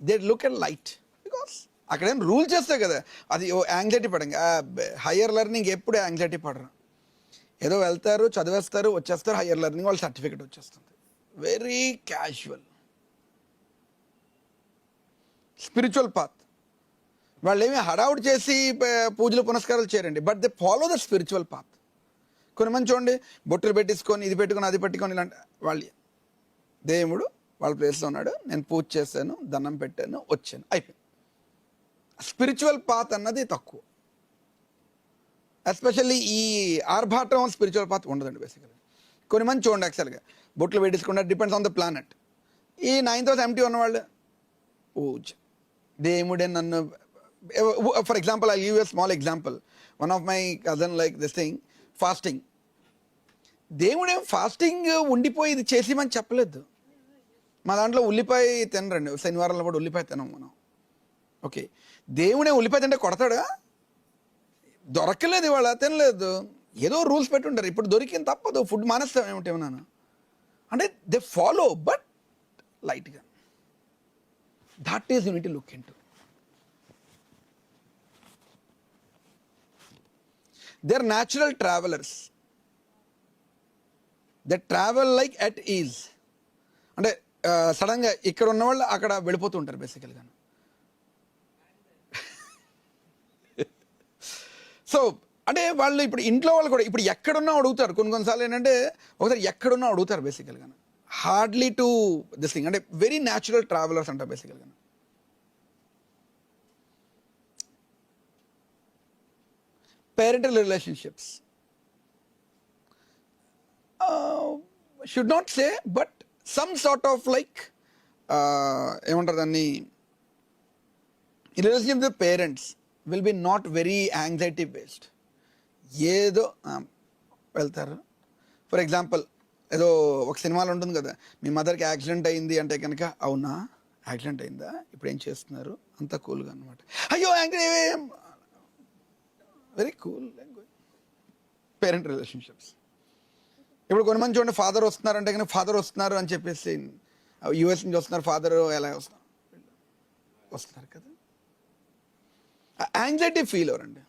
They look at light because అక్కడేం రూల్ చేస్తాయి కదా. అది యాంగ్జైటీ పడంగా, హయ్యర్ లెర్నింగ్ ఎప్పుడు యాంగ్జైటీ పడరు. ఏదో వెళ్తారు, చదివేస్తారు, వచ్చేస్తారు, హయ్యర్ లెర్నింగ్ వాళ్ళ సర్టిఫికేట్ వచ్చేస్తుంది. Very casual. స్పిరిచువల్ పాత్ వాళ్ళు ఏమి హడావుడి చేసి పూజలు పునస్కారాలు చేయరండి, but they follow the spiritual path. కొన్ని మంది చూడండి, బొట్టులు పెట్టించుకొని ఇది పెట్టుకొని అది పెట్టుకొని ఇలాంటి వాళ్ళు, దేవుడు వాళ్ళ ప్లేస్లో ఉన్నాడు, నేను పూజ చేశాను, దండం పెట్టాను, వచ్చాను, అయిపోయింది. స్పిరిచువల్ పాత్ అన్నది తక్కువ. ఎస్పెషల్లీ ఈ ఆర్భాటం స్పిరిచువల్ పాత్ ఉండదండి బేసికల్గా. కొన్ని మంది చూడండి యాక్చువల్గా బొట్లు పెట్టించుకుంటే డిపెండ్స్ ఆన్ ద ప్లానెట్. ఈ 9th house ఎంటీ ఉన్నవాళ్ళు పూజ, దేవుడే నన్ను. For example I give a small example. One of my cousin like this thing, fasting. దేవుడేం ఫాస్టింగ్ ఉండిపోయి ఇది చేసేమని చెప్పలేదు. మా దాంట్లో ఉల్లిపాయ తినరండి, శనివారంలో కూడా ఉల్లిపాయ తినం మనం. ఓకే, దేవుడే ఉల్లిపాయ తింటే కొడతాడా? దొరకలేదు, ఇవాళ తినలేదు, ఏదో రూల్స్ పెట్టుంటారు. ఇప్పుడు దొరికింది తప్పదు, ఫుడ్ మానేస్తాం ఏమిటేమన్నాను అంటే దే ఫాలో బట్ లైట్గా. That is unit look into. They are natural travellers. They travel like at ease. అంటే సడన్గా ఇక్కడ ఉన్నవాళ్ళు అక్కడ వెళ్ళిపోతూ ఉంటారు బేసికల్గా. సో అంటే వాళ్ళు ఇప్పుడు ఇంట్లో వాళ్ళు కూడా ఇప్పుడు ఎక్కడున్నా అడుగుతారు. కొన్నిసార్లు ఏంటంటే ఒకసారి ఎక్కడున్నా అడుగుతారు బేసికల్గా. హార్డ్లీ టు దిస్ థింగ్ అంటే వెరీ న్యాచురల్ ట్రావెలర్స్ అంటారు బేసికల్గా. Parental relationships should not say but some sort of like ఏమంటారు దాన్ని, relationship with parents will be not very anxiety based. ఏదో వెళ్తారు. ఫర్ ఎగ్జాంపుల్ ఏదో ఒక సినిమాలో ఉంటుంది కదా, మీ మదర్కి యాక్సిడెంట్ అయింది అంటే కనుక, అవునా యాక్సిడెంట్ అయిందా, ఇప్పుడు ఏం చేస్తున్నారు, అంతా కూల్గా అనమాట. అయ్యో angry, very cool. Parent relationships. ఇప్పుడు కొన్ని మంది చూడండి, ఫాదర్ వస్తున్నారంటే కానీ ఫాదర్ వస్తున్నారు అని చెప్పేసి యూఎస్ నుంచి వస్తున్నారు, ఫాదర్ ఎలా వస్తున్నారు కదా, యాంగ్జైటీ ఫీల్ అవరండి.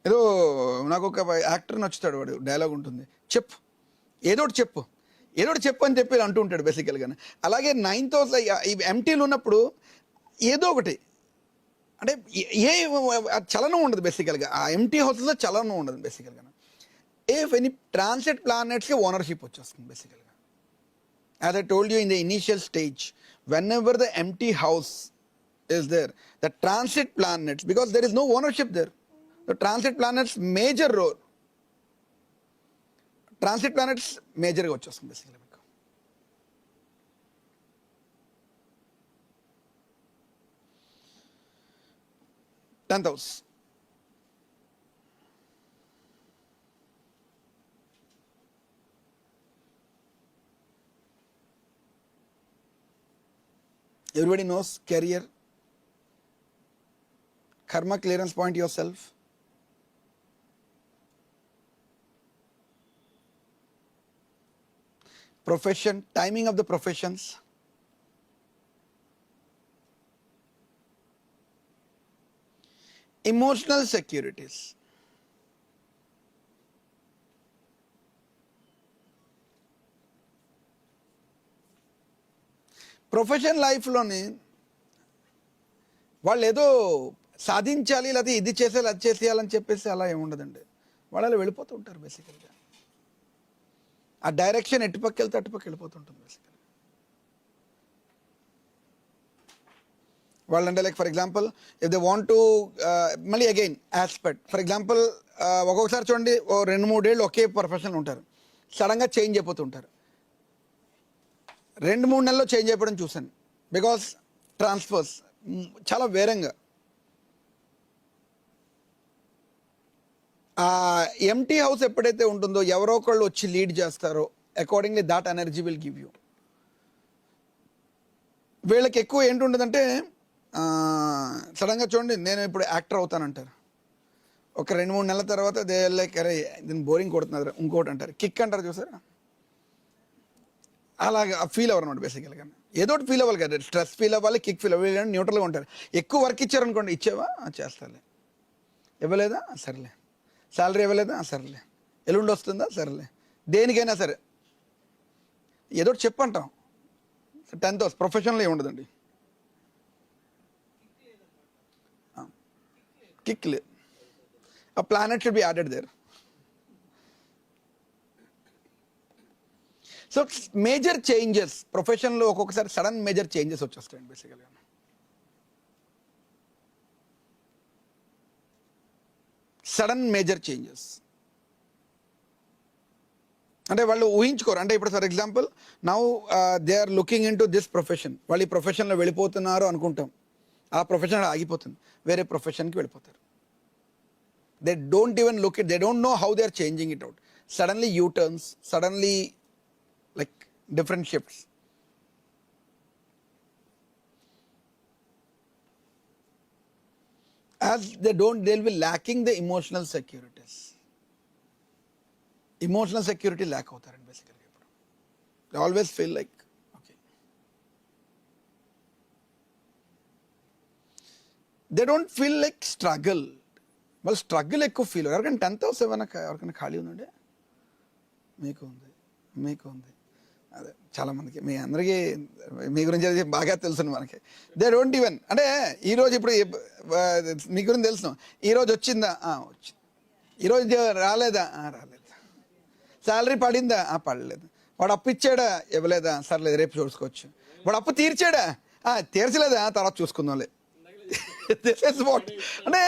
ఏదో నాకు ఒక యాక్టర్ నచ్చుతాడు, వాడు డైలాగ్ ఉంటుంది, చెప్పు ఏదోటి చెప్పు, ఏదోటి చెప్పు అని చెప్పి అంటూ ఉంటాడు బేసికల్గా. అలాగే 9th house ఎంటీలు ఉన్నప్పుడు ఏదో ఒకటి అంటే ఏ చలనం ఉండదు బేసికల్గా. ఆ ఎంటీ హౌస్లో చలనం ఉండదు బేసికల్గా. ఇఫ్ ఎనీ ట్రాన్సిట్ ప్లానెట్స్కి ఓనర్షిప్ వచ్చేస్తుంది బేసికల్గా. As I told you in the initial stage, when ever the empty house is there, the transit planets, because there is no ownership there, the transit planets major role, transit planets major ga vachestum basically meeku. 10th house, everybody knows career, karma clearance point yourself, profession, timing of the professions, emotional securities. Profession లైఫ్లోని వాళ్ళు ఏదో సాధించాలి, లేకపోతే ఇది చేసేయాలి అది చేసేయాలని చెప్పేసి అలా ఏముండదండి. వాళ్ళు వెళ్ళిపోతూ ఉంటారు బేసికల్గా. ఆ డైరెక్షన్ ఎటుపక్క వెళ్తే అటుపక్క వెళ్ళిపోతుంటుంది బేసికల్గా. వాళ్ళంటే like for example if they want to మళ్ళీ అగైన్ ఆస్పెక్ట్, ఫర్ ఎగ్జాంపుల్ ఒక్కొక్కసారి చూడండి 2-3 ఏళ్ళు ఒకే ప్రొఫెషన్ ఉంటారు, సడన్గా చేంజ్ అయిపోతుంటారు. 2-3 నెలల్లో చేంజ్ అయిపోవడం చూశాను. బికాస్ ట్రాన్స్ఫర్స్ చాలా వేరంగా. ఎంటీ హౌస్ ఎప్పుడైతే ఉంటుందో ఎవరో ఒకళ్ళు వచ్చి లీడ్ చేస్తారో accordingly that energy will give you. వీళ్ళకి ఎక్కువ ఏంటుంటుందంటే సడన్గా చూడండి నేను ఇప్పుడు యాక్టర్ అవుతానంటారు. ఒక 2-3 నెలల తర్వాత దే లైక్ అరే దీన్ని బోరింగ్ కొడుతున్నారు ఇంకోటి అంటారు, కిక్ అంటారు చూసారా, అలాగా ఫీల్ అవ్వరు అనమాట బేసికల్గా. ఏదో ఒకటి ఫీల్ అవ్వాలి కదా, స్ట్రెస్ ఫీల్ అవ్వాలి, కిక్ ఫీల్ అవ్వాలి, న్యూట్రల్గా ఉంటారు. ఎక్కువ వర్క్ ఇచ్చారనుకోండి, ఇచ్చావా చేస్తాలే, ఇవ్వలేదా సరేలే, శాలరీ ఇవ్వలేదా సరేలే, ఎల్లుండి వస్తుందా సరేలే, దేనికైనా సరే ఏదో ఒకటి చెప్పంటాం. 10th హౌస్ ప్రొఫెషనల్ ఏముండదండి, కిక్ లేదు. A planet should be added there. So major changes ప్రొఫెషన్లో ఒక్కొక్కసారి సడన్ మేజర్ చేంజెస్ వచ్చేస్తాయండి బేసికల్గా. సడన్ మేజర్ చేంజెస్ అంటే వాళ్ళు ఊహించుకోరు. అంటే ఇప్పుడు for example now they are looking in to this profession, వాళ్ళు ఈ ప్రొఫెషన్లో వెళ్ళిపోతున్నారు అనుకుంటాం, ఆ ప్రొఫెషన్ ఆగిపోతుంది, వేరే ప్రొఫెషన్కి వెళ్ళిపోతారు. They don't even look at, they don't know how they are changing it out. Suddenly U-turns, suddenly like different shifts. As they'll be lacking the emotional securities. Emotional security lack అవుతారండి basically. They always feel like, okay. They don't feel like struggle. వాళ్ళు struggle ఎక్కువ feel. ఎవరికైనా 10th house ఎవరికైనా ఖాళీ ఉందండి? మీకు ఉంది. అదే చాలామందికి, మీ అందరికీ మీ గురించి అది బాగా తెలుసు మనకి. దే డోంట్ ఈవెన్ అంటే ఈరోజు ఇప్పుడు మీ గురించి తెలుసు, ఈరోజు వచ్చిందా వచ్చింది, ఈరోజు రాలేదా రాలేదు, శాలరీ పడిందా పడలేదు, వాడు అప్పు ఇచ్చాడా ఇవ్వలేదా సర్లేదు రేపు చూసుకోవచ్చు, వాడు అప్పు తీర్చాడా తీర్చలేదా తర్వాత చూసుకుందాంలే. దిస్ ఇస్ వాట్ అంటే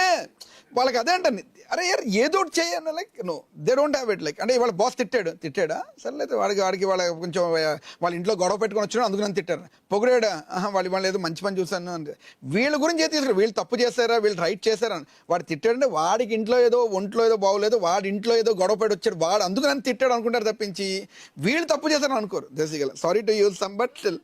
వాళ్ళకి అదే అంటాను, అరే యార్ ఏదో ఒకటి చేయను, like no they don't have it. Like అంటే వాళ్ళ బాస్ తిట్టాడా సర్లేదు, వాడికి వాళ్ళ కొంచెం వాళ్ళ ఇంట్లో గొడవ పెట్టుకొని వచ్చాడు అందుకు నన్ను తిట్టారు, పొగిడాడా వాళ్ళు ఏదో మంచి పని చూసాను అంటే వీళ్ళ గురించి తీసుకురా, వీళ్ళు తప్పు చేశారా వీళ్ళు రైట్ చేశారా, వాడు తిట్టాడంటే వాడికి ఇంట్లో ఏదో ఒంట్లో ఏదో బాగోలేదు, వాడి ఇంట్లో ఏదో గొడవ పెట్టి వచ్చాడు, వాడు అందుకు నన్ను తిట్టాడు అనుకుంటారు తప్పించి వీళ్ళు తప్పు చేశారని అనుకోరు. బేసికల్ sorry to use some but still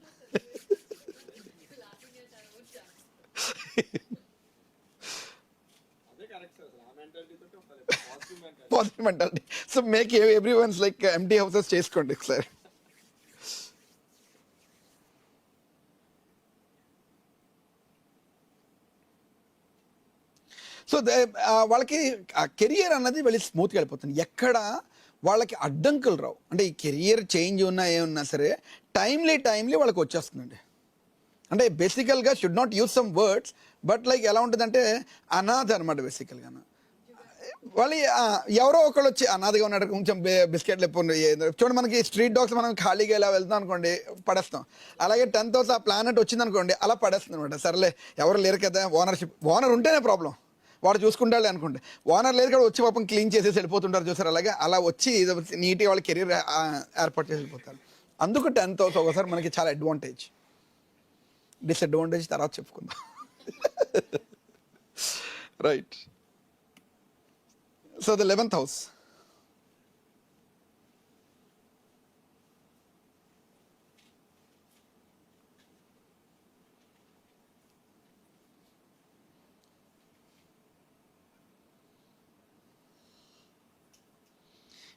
positive mentality. So make everyone's like empty houses చేసుకోండి ఒకసారి. సో వాళ్ళకి ఆ కెరియర్ అన్నది వెళ్ళి స్మూత్గా వెళ్ళిపోతుంది, ఎక్కడ వాళ్ళకి అడ్డంకులు రావు. అంటే ఈ కెరియర్ చేంజ్ ఉన్నా ఏమున్నా సరే టైమ్లీ వాళ్ళకి వచ్చేస్తుందండి. అంటే బేసికల్గా should not use some words but like ఎలా ఉంటుందంటే అనాథ అనమాట బేసికల్గా. వాళ్ళు ఎవరో ఒకళ్ళు వచ్చి అనాథగా ఉన్నాడు కొంచెం బిస్కెట్లు ఎప్పుడు చూడండి, మనకి స్ట్రీట్ డాగ్స్ మనం ఖాళీగా ఇలా వెళ్తాం అనుకోండి పడేస్తాం, అలాగే 10th హౌస్ ఆ ప్లానెట్ వచ్చింది అనుకోండి అలా పడేస్తుంది అనమాట. సర్లే ఎవరు లేరు కదా, ఓనర్ ఉంటేనే ప్రాబ్లం, వాడు చూసుకుంటాడు అనుకోండి, ఓనర్ లేదు కదా వచ్చి పాపం క్లీన్ చేసేసి వెళ్ళిపోతుంటారు చూసారు, అలాగే అలా వచ్చి నీట్గా వాళ్ళ కెరీర్ ఏర్పాటు చేసి వెళ్ళిపోతారు. అందుకు 10th హౌస్ ఒకసారి మనకి చాలా అడ్వాంటేజ్, డిసడ్వాంటేజ్ తర్వాత చెప్పుకుందాం. Right. So the 11th house.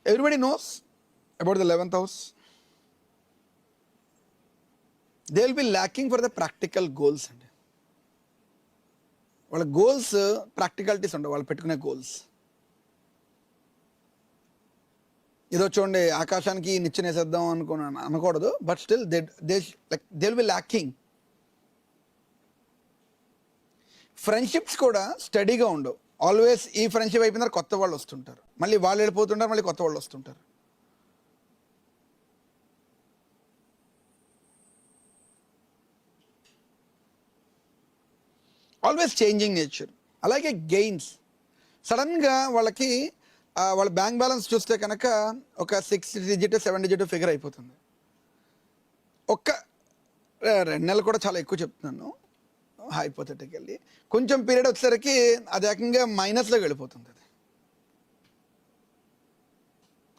Everybody knows about the 11th house. They will be lacking for the practical goals. వాళ్ళ గోల్స్ ప్రాక్టికాలిటీస్ ఉండవు, వాళ్ళు పెట్టుకునే గోల్స్. ఏదో చూడండి ఆకాశానికి నిచ్చెనేసేద్దాం అనకూడదు, but still they will be lacking. Friendships కూడా స్టడీగా ఉండవు, ఆల్వేస్ ఈ ఫ్రెండ్షిప్ అయిపోయిన కొత్త వాళ్ళు వస్తుంటారు, మళ్ళీ వాళ్ళు వెళ్ళిపోతుంటారు, మళ్ళీ కొత్త వాళ్ళు వస్తుంటారు. Always changing nature. అలాగే గెయిన్స్, సడన్గా వాళ్ళకి వాళ్ళ బ్యాంక్ బ్యాలెన్స్ చూస్తే కనుక ఒక 6 డిజిట్ 7 డిజిట్ ఫిగర్ అయిపోతుంది. ఒక్క 2 నెలలు కూడా చాలా ఎక్కువ చెప్తున్నాను హైపోథెటికల్లీ, కొంచెం పీరియడ్ వచ్చేసరికి అది ఏకంగా మైనస్లోకి వెళ్ళిపోతుంది. అది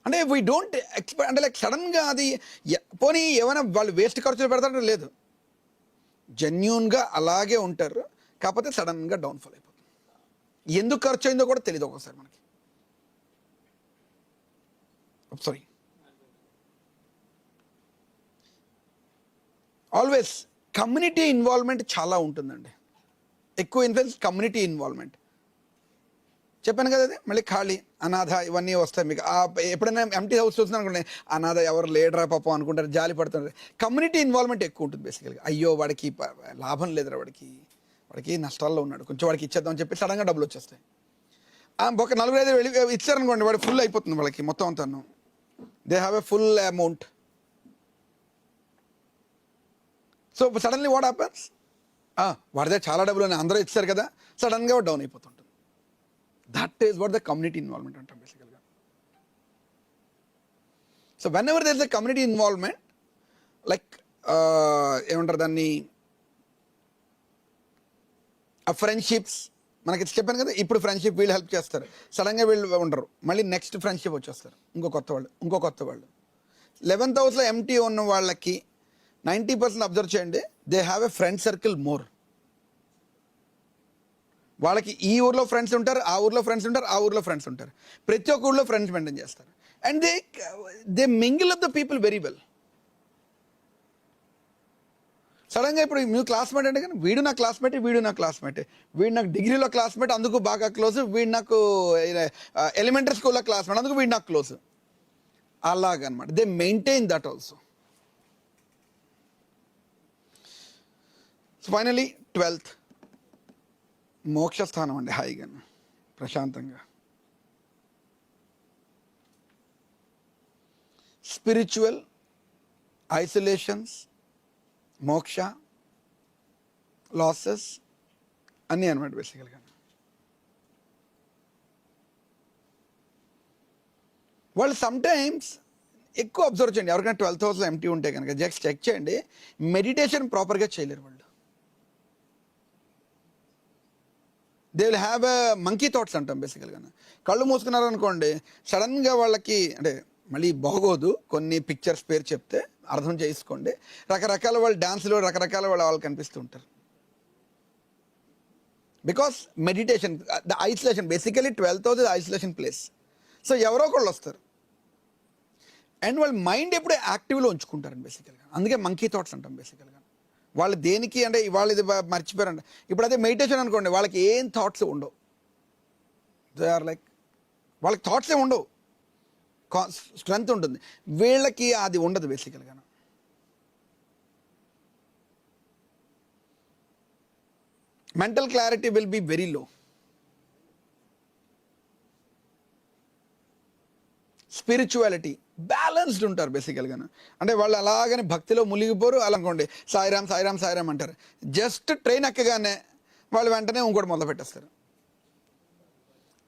అంటే వీ డోంట్ ఎక్స్పెక్ట్, అంటే లైక్ సడన్గా అది పోనీ ఏమైనా వాళ్ళు వేస్ట్ ఖర్చులు పెడతారో లేదు, జెన్యూన్గా అలాగే ఉంటారు. కాకపోతే సడన్గా డౌన్ఫాల్ అయిపోతుంది. ఎందుకు ఖర్చు అయిందో కూడా తెలియదు ఒక్కోసారి మనకి. సారీ, ఆల్వేస్ కమ్యూనిటీ ఇన్వాల్వ్మెంట్ చాలా ఉంటుందండి. ఎక్కువ ఇన్ఫ్లుయెన్స్ కమ్యూనిటీ ఇన్వాల్వ్మెంట్. చెప్పాను కదా, అది మళ్ళీ ఖాళీ, అనాథ ఇవన్నీ వస్తాయి మీకు. ఎప్పుడైనా ఎంటీ హౌస్ చూస్తున్నాను అనుకోండి, అనాథ ఎవరు లేడరా పాపం అనుకుంటారు, జాలి పడుతున్నారు. కమ్యూనిటీ ఇన్వాల్వ్మెంట్ ఎక్కువ ఉంటుంది బేసికల్గా. అయ్యో వాడికి లాభం లేదురా, వాడికి నష్టాల్లో ఉన్నాడు, కొంచెం వాడికి ఇచ్చేద్దాం అని చెప్పి సడన్గా డబ్బులు వచ్చేస్తాయి. ఒక 4-5 వెళ్ళి ఇచ్చారనుకోండి, వాడు ఫుల్ అయిపోతుంది వాళ్ళకి మొత్తం అంతా. They have a full amount. So suddenly what happens, వాడిదే చాలా డబ్బులు అని అందరూ ఇచ్చారు కదా, సడన్గా డౌన్ అయిపోతుంటుంది. That is what the community involvement అంటాం బేసికల్గా. So whenever there is the community involvement, like ఏమంటారు దాన్ని, ఆ ఫ్రెండ్షిప్స్ మనకి చెప్పాను కదా. ఇప్పుడు ఫ్రెండ్షిప్ వీళ్ళు హెల్ప్ చేస్తారు, సడన్గా వీళ్ళు ఉండరు, మళ్ళీ నెక్స్ట్ ఫ్రెండ్షిప్ వచ్చేస్తారు, ఇంకో కొత్త వాళ్ళు. 11th హౌస్లో ఎంటీ ఉన్న వాళ్ళకి 90% అబ్జర్వ్ చేయండి, they have a friend circle more. వాళ్ళకి ఈ ఊర్లో ఫ్రెండ్స్ ఉంటారు, ఆ ఊర్లో ఫ్రెండ్స్ ఉంటారు, ఆ ఊర్లో ఫ్రెండ్స్ ఉంటారు, ప్రతి ఒక్క ఊర్లో ఫ్రెండ్స్ మెయింటైన్ చేస్తారు. And they mingle up the people very well. సడన్గా ఇప్పుడు మీ క్లాస్మేట్ అంటే కానీ, వీడు నా క్లాస్మేట్, వీడు నాకు డిగ్రీలో క్లాస్మేట్ అందుకు బాగా క్లోజ్, వీడు నాకు ఎలిమెంటరీ స్కూల్లో క్లాస్మేట్ అందుకు వీడు నాకు క్లోజ్, అలాగనమాట. They maintain that also. So finally 12th మోక్షస్థానం అండి, హాయిగా ప్రశాంతంగా. స్పిరిచువల్ ఐసోలేషన్స్, మోక్ష, లాసెస్ అన్నీ అనమాట బేసికల్గా. వాళ్ళు సమ్టైమ్స్ ఎక్కువ అబ్జర్వ్ చేయండి, ఎవరికైనా 12th హౌస్లో ఎంటీ ఉంటే కనుక జస్ట్ చెక్ చేయండి, మెడిటేషన్ ప్రాపర్గా చేయలేరు వాళ్ళు. They will have a monkey thoughts అంటాం బేసికల్గా. కళ్ళు మూసుకున్నారు అనుకోండి, సడన్గా వాళ్ళకి అంటే మళ్ళీ బాగోదు, కొన్ని పిక్చర్స్ పేరు చెప్తే అర్థం చేసుకోండి, రకరకాల వాళ్ళు డ్యాన్స్లో రకరకాల వాళ్ళు కనిపిస్తూ ఉంటారు. Because meditation, the isolation, basically 12th house is isolation place. So ఎవరో ఒకళ్ళు వస్తారు అండ్ వాళ్ళ మైండ్ ఎప్పుడూ యాక్టివ్లో ఉంచుకుంటారండి బేసికల్గా. అందుకే మంకీ థాట్స్ అంటాం బేసికల్గా. వాళ్ళు దేనికి అంటే ఇవాళ ఇది మర్చిపోయారంట, ఇప్పుడు అదే మెడిటేషన్ అనుకోండి, వాళ్ళకి ఏం థాట్స్ ఉండవు. దే ఆర్ లైక్, వాళ్ళకి థాట్సే ఉండవు, స్ట్రెంగ్త్ ఉంటుంది. వీళ్ళకి అది ఉండదు బేసికల్గా. Mental clarity will be very low. Spirituality balanced ఉంటారు బేసికల్గా. అంటే వాళ్ళు అలాగని భక్తిలో మునిగిపోరు. అలా అనుకోండి, సాయిరామ్ సాయిరామ్ సాయిరామ్ అంటారు, జస్ట్ ట్రైన్ ఎక్కగానే వాళ్ళు వెంటనే ఇంకోటి మొదలు పెట్టేస్తారు.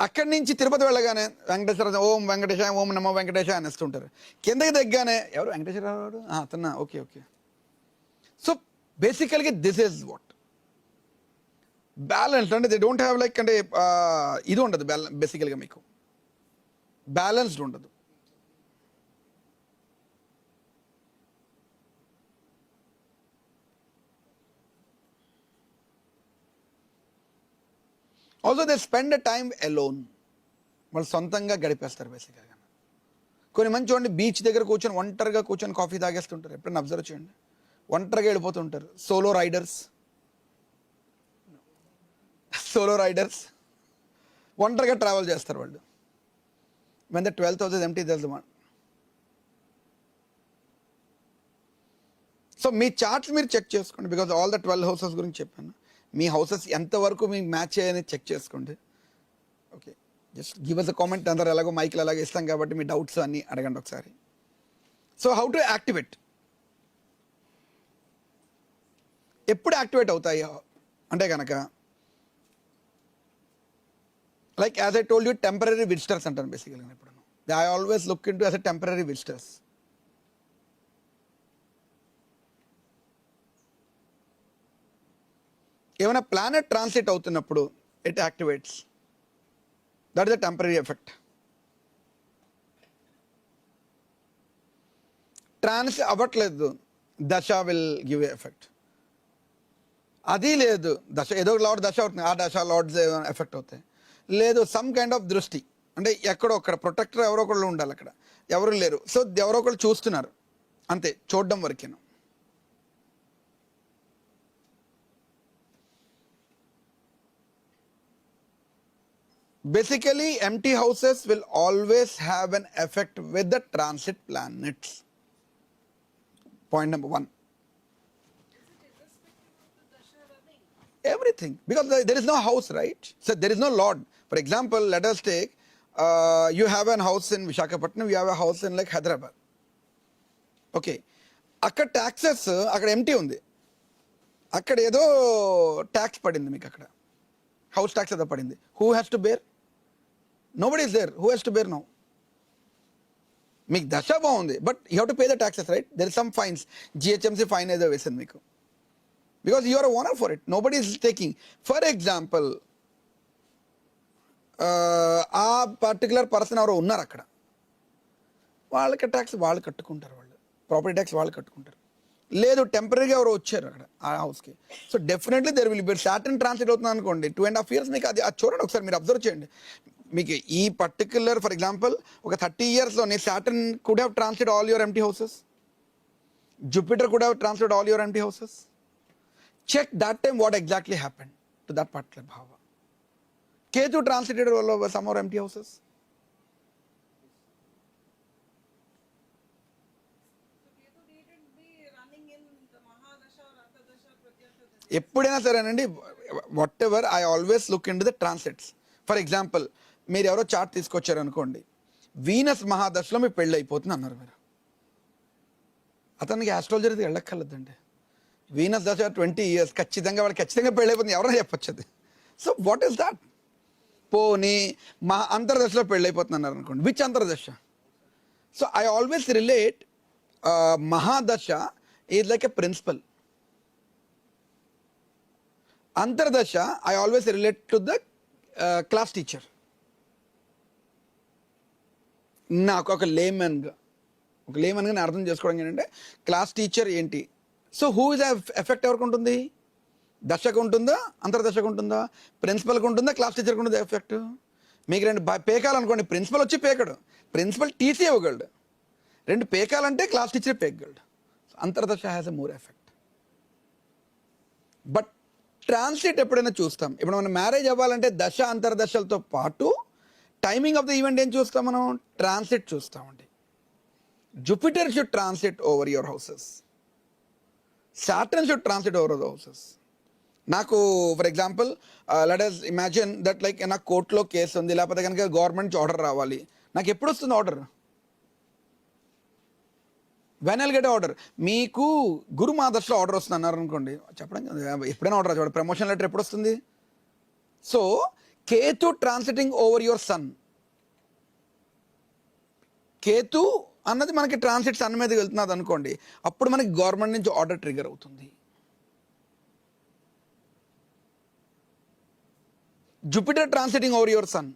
అక్కడి నుంచి తిరుపతి వెళ్ళగానే వెంకటేశ్వర ఓం వెంకటేశ, ఓం నమో వెంకటేశ అనేస్తుంటారు. కిందకి దిగ్గానే ఎవరు వెంకటేశ్వరరావు అతన్నా, ఓకే. సో బేసికల్గా దిస్ ఈజ్ వాట్ బ్యాలెన్స్ అంటే. దే డోంట్ హ్యావ్ లైక్ అంటే ఇది ఉండదు బేసికల్గా, మీకు బ్యాలెన్స్డ్ ఉండదు. Also they spend a time alone, వాళ్ళు సొంతంగా గడిపేస్తారు బేసిక్గా. కొన్ని మంచి చూడండి, బీచ్ దగ్గర ఒంటరిగా కూర్చొని కాఫీ తాగేస్తుంటారు. ఎప్పుడైనా అబ్జర్వ్ చేయండి, ఒంటరిగా వెళ్ళిపోతుంటారు. సోలో రైడర్స్ ఒంటరిగా ట్రావెల్ చేస్తారు వాళ్ళు. When the 12th house is empty, that's the one. So me charts మీరు చెక్ చేసుకోండి, బికాజ్ ఆల్ ద 12 హౌసెస్ గురించి చెప్పాను. మీ హౌసెస్ ఎంతవరకు మీకు మ్యాచ్ అయ్యాయని చెక్ చేసుకోండి. ఓకే, జస్ట్ గివ్ అస్ అ కామెంట్. అందరూ ఎలాగో మైక్లు అలాగే ఇస్తాం కాబట్టి మీ డౌట్స్ అన్నీ అడగండి ఒకసారి. సో హౌ టు యాక్టివేట్, ఎప్పుడు యాక్టివేట్ అవుతాయి అంటే కనుక, like as I told you, temporary visitors అంటాను బేసికల్గా. ఇప్పుడు I always look into as a temporary visitors. ఏమైనా ప్లానెట్ ట్రాన్సిట్ అవుతున్నప్పుడు it activates, that is the temporary effect. ట్రాన్స్ అవ్వట్లేదు, దశ విల్ గివ్ ఎ ఎఫెక్ట్. అది లేదు, దశ ఏదో లార్డ్ దశ అవుతుంది, ఆ దశ లార్డ్స్ ఎఫెక్ట్ అవుతాయి. లేదు సమ్ కైండ్ ఆఫ్ దృష్టి, అంటే ఎక్కడో అక్కడ ప్రొటెక్టర్ ఎవరో ఒకళ్ళు ఉండాలి, అక్కడ ఎవరు లేరు, సో ఎవరో ఒకళ్ళు చూస్తున్నారు, అంతే, చూడడం వరకేను. Basically, empty houses will always have an effect with the transit planets. Point number one. Everything, because there is no house, right? So there is no lord. For example, let us take, you have a house in Visakhapatnam, you have a house in like Hyderabad. Okay. అక్కడ taxes అక్కడ empty ఉంది, అక్కడ ఏదో tax పడింది మీకు, అక్కడ house tax ఏదో పడింది. Who has to bear? Nobody is there who has to bear now. మీకు దశ బాగుంది, but you have to pay the taxes, right? There is some fines, GHMC fine ఏదో వేసింది మీకు, because you are a owner for it, nobody is taking. For example, ఆ particular person ఎవరో ఉన్నారు అక్కడ, వాళ్ళకి ట్యాక్స్ వాళ్ళు కట్టుకుంటారు, వాళ్ళు ప్రాపర్టీ ట్యాక్స్ వాళ్ళు కట్టుకుంటారు. లేదు టెంపరీగా ఎవరో వచ్చారు అక్కడ ఆ హౌస్కి, so definitely there will B Saturn transit అవుతుంది అనుకోండి, 2.5 years మీకు అది చూడండి ఒకసారి, మీరు అబ్జర్వ్ చేయండి. మీకు ఈ పర్టికులర్ ఫర్ ఎగ్జాంపుల్ ఒక 30 yearsలోనే Saturn could have transit all your empty houses, Jupiter could have transit all your empty houses. Check that time what exactly happened to that particular bhava. Ketu transited all over some more empty houses. ఎప్పుడైనా సరేనండి, what ever I always look into the transits. For example, మీరు ఎవరో chart తీసుకొచ్చారు అనుకోండి, Venus మహాదశలో మీ పెళ్ళి అయిపోతుంది అన్నారు మీరు, అతనికి ఆస్ట్రాలజీ వెళ్ళక్కర్లేదండి. వీనస్ దశ 20 years, ఖచ్చితంగా వాడు ఖచ్చితంగా పెళ్ళి అయిపోతుంది, ఎవరైనా చెప్పొచ్చు అది. So what is that? పోనీ అంతర్దశలో పెళ్ళి అయిపోతుంది అన్నారు అనుకోండి, విచ్ అంతర్దశ? So I always relate mahadasha is like a principal, antardasha I always relate to the class teacher. నాకు ఒక లేమన్గా నేను అర్థం చేసుకోవడం ఏంటంటే, క్లాస్ టీచర్ ఏంటి, సో హూ ఇస్ ఎఫెక్ట్ ఎవరికి ఉంటుంది? దశకు ఉంటుందా, అంతర్దశకు ఉంటుందా, ప్రిన్సిపల్కి ఉంటుందా, క్లాస్ టీచర్కి ఉంటుందా ఎఫెక్ట్? మీకు రెండు పేకాలనుకోండి, ప్రిన్సిపల్ వచ్చి పేకడు, ప్రిన్సిపల్ టీసీ ఇవ్వగలడు, రెండు పేకాలంటే క్లాస్ టీచర్ పేకగలడు. Antardasha has a more effect. But transit ఎప్పుడైనా చూస్తాం, ఇప్పుడు మనం మ్యారేజ్ అవ్వాలంటే దశ అంతర్దశలతో పాటు టైమింగ్ ఆఫ్ ద ఈవెంట్ ఏం చూస్తాం మనం? ట్రాన్సిట్ చూస్తామండి. Jupiter should transit over your houses, Saturn should transit over the houses. నాకు for example let us imagine that like నాకు కోర్టులో కేసు ఉంది, లేకపోతే కనుక గవర్నమెంట్ నుంచి ఆర్డర్ రావాలి, నాకు ఎప్పుడు వస్తుంది order? When I'll get order? మీకు గురు మహాదశలో ఆర్డర్ వస్తుంది అన్నారు అనుకోండి, చెప్పడం ఎప్పుడైనా ఆర్డర్ రాదు, ప్రమోషన్ లెటర్ ఎప్పుడు వస్తుంది? So Ketu transiting over your sun, Ketu అన్నది మనకి ట్రాన్సిట్ సన్ మీద వెళ్తున్నది అనుకోండి, అప్పుడు మనకి గవర్నమెంట్ నుంచి ఆర్డర్ ట్రిగర్ అవుతుంది. Jupiter transiting over your sun,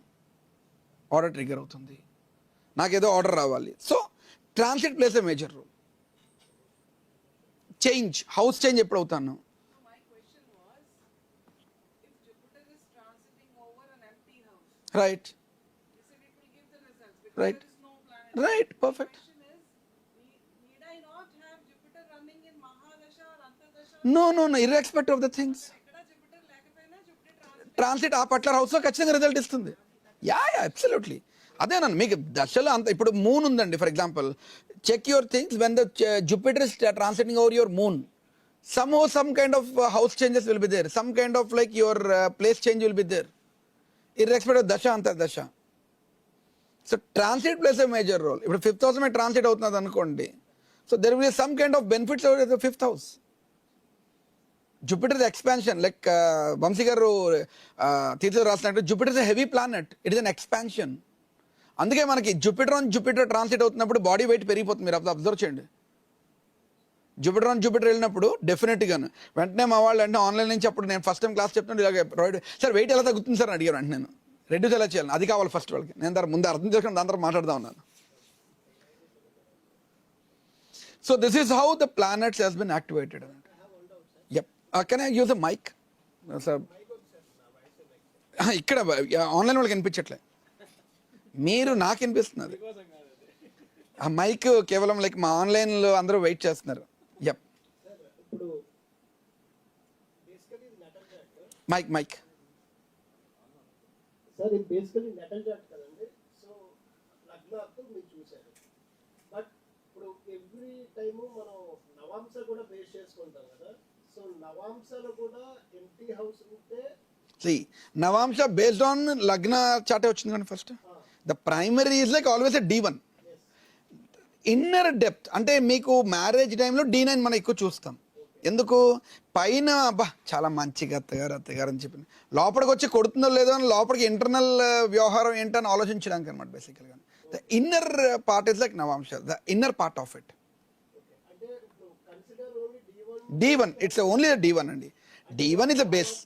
order trigger అవుతుంది, నాకేదో ఆర్డర్ రావాలి. So transit places a major role. Change, house change ఎప్పుడు అవుతాను? Right right right, perfect. No, irrespect of the things, transit ఆ పట్ల హౌస్లో ఖచ్చితంగా రిజల్ట్ ఇస్తుంది. Yeah absolutely. అదేనన్ను మీకు దశలో అంత, ఇప్పుడు మూన్ ఉందండి for example, check your things when the Jupiter is transiting over your moon, some kind of house changes will be there, some kind of like your place change will be there, irrespective of dasha antardasha. So transit plays a major role. If 5th house mein transit avutunnadi anukondi, so there will be some kind of benefits over the 5th house. Jupiter is expansion, like Vamsi garu Tirtha rasnattu, Jupiter is a heavy planet, it is an expansion. అందుకే మనకి Jupiter transit అవుతున్నప్పుడు body weight పెరిగిపోతుంది, మీరు observe చేయండి. Jupiter వెళ్ళినప్పుడు డెఫినెట్గాను వెంటనే మా వాళ్ళు అంటే ఆన్లైన్ నుంచి, అప్పుడు నేను ఫస్ట్ టైం క్లాస్ చెప్తుంటే ఇలాగ సార్ వెయిట్ ఎలా తగ్గుతుంది సార్ అని అడిగారు. అంటే నేను రెడ్యూస్ ఎలా చేయాలి, అది కావాలి ఫస్ట్ వాళ్ళకి, నేను దాని ముందు అర్థం చేసుకుని దాని తర్వాత మాట్లాడుతూ ఉన్నాను. So this is how the planets has been activated. Yup, can I use a mic sir? ఇక్కడ ఆన్లైన్ వాళ్ళకి వినిపించట్లే, మీరు నాకు వినిపిస్తున్నది. ఆ మైక్ కేవలం లైక్ మా ఆన్లైన్లో అందరూ వెయిట్ చేస్తున్నారు. యప్, మైక్ మైక్ సార్ ఇది బేసికలీ నెటల్ చాట్ కదండి. సో లగ్నార్థం మీరు చూశారు, బట్ ఇప్పుడు ఎవ్రీ టైము మనం నవాంశ కూడా బేస్ చేసుకుంటాం కదా. సో నవాంశలో కూడా ఎంటీ హౌస్ ఉంటే నవాంశ బేస్డ్ ఆన్ లగ్న చాటే వచ్చింది కానీ first the primary is like always a D1. Inner depth అంటే మీకు మ్యారేజ్ టైంలో D9 మనం ఎక్కువ చూస్తాం. ఎందుకు? పైన అబ్బా చాలా మంచిగా అత్తగారు అత్తగారు అని చెప్పింది, లోపలికి వచ్చి కొడుతుందో లేదో అని లోపలికి ఇంటర్నల్ వ్యవహారం ఏంటని ఆలోచించడానికి అనమాట బేసికల్గా. The inner part is like navamsa, the inner part of it. D1 it's only D1 అండి. D1 is the base.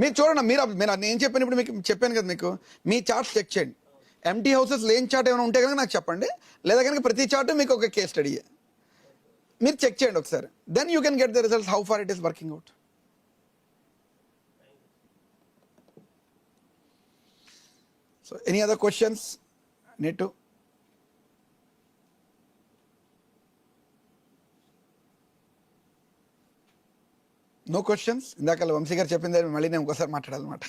మీరు చూడండి, మీరు నేను చెప్పాను ఇప్పుడు మీకు చెప్పాను కదా, మీకు మీ చార్ట్స్ చెక్ చేయండి. ఎంటీ హౌసెస్ లేని చార్ట్ ఏమైనా ఉంటే కనుక నాకు చెప్పండి, లేదా కనుక ప్రతి చార్ట్ మీకు ఒక కేస్ స్టడీ మీరు చెక్ చేయండి ఒకసారి. Then you can get the results how far it is working out. So any other questions? నీటు నో క్వశ్చన్స్? ఇందాక వంశీ గారు చెప్పింది మళ్ళీ నేను ఇంకోసారి మాట్లాడాలన్నమాట.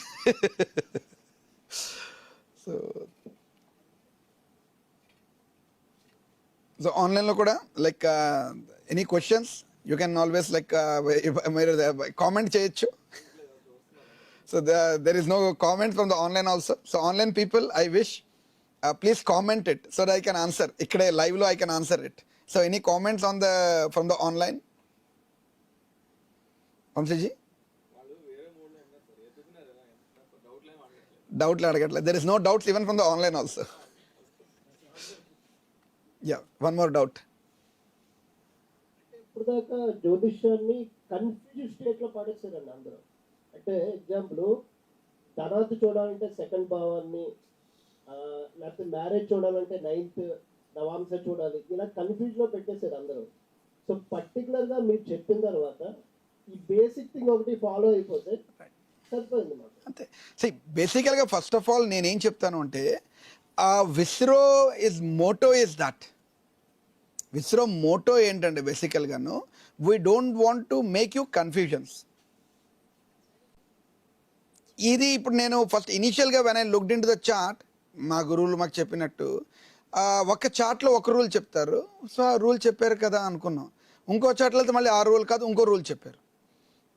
సో ఆన్లైన్లో కూడా like any questions you can always like మీరు కామెంట్ చేయొచ్చు. So there is no comment from the online also. So online people I wish please comment it so that I can answer. ఇక్కడే లైవ్లో I can answer it. So any comments on the from the online? Vamshiji డౌట్లు అడగట్లేదు. There is no doubts even from the online also. Yeah, one more doubt. ఇప్పుడు దాకా జ్యోతిష్యాన్ని confuse state లో పడేస్తారండి అందరూ. అంటే example తర్వాత చూడాలంటే సెకండ్ భావాన్ని, లేకపోతే మ్యారేజ్ చూడాలంటే 9th నవాంశ చూడాలి, ఇలా కన్ఫ్యూజ్ లో పెట్టేశారు అందరూ. సో పర్టికులర్ గా మీరు చెప్పిన తర్వాత ఈ బేసిక్ థింగ్ ఒకటి ఫాలో అయిపోతే సరిపోయింది మాకు అంతే. సో బేసికల్గా ఫస్ట్ ఆఫ్ ఆల్ నేనేం చెప్తాను అంటే Visro is motto is that. Visro motto ఏంటంటే బేసికల్గాను we don't want to make you confusions. ఇది ఇప్పుడు నేను ఫస్ట్ ఇనీషియల్గా when I looked into the chart, మా గురువులు మాకు చెప్పినట్టు ఒక చార్ట్లో ఒక రూల్ చెప్తారు. సో ఆ రూల్ చెప్పారు కదా అనుకున్నాం. ఇంకో చార్ట్లో అయితే మళ్ళీ ఆ రూల్ కాదు ఇంకో రూల్ చెప్పారు.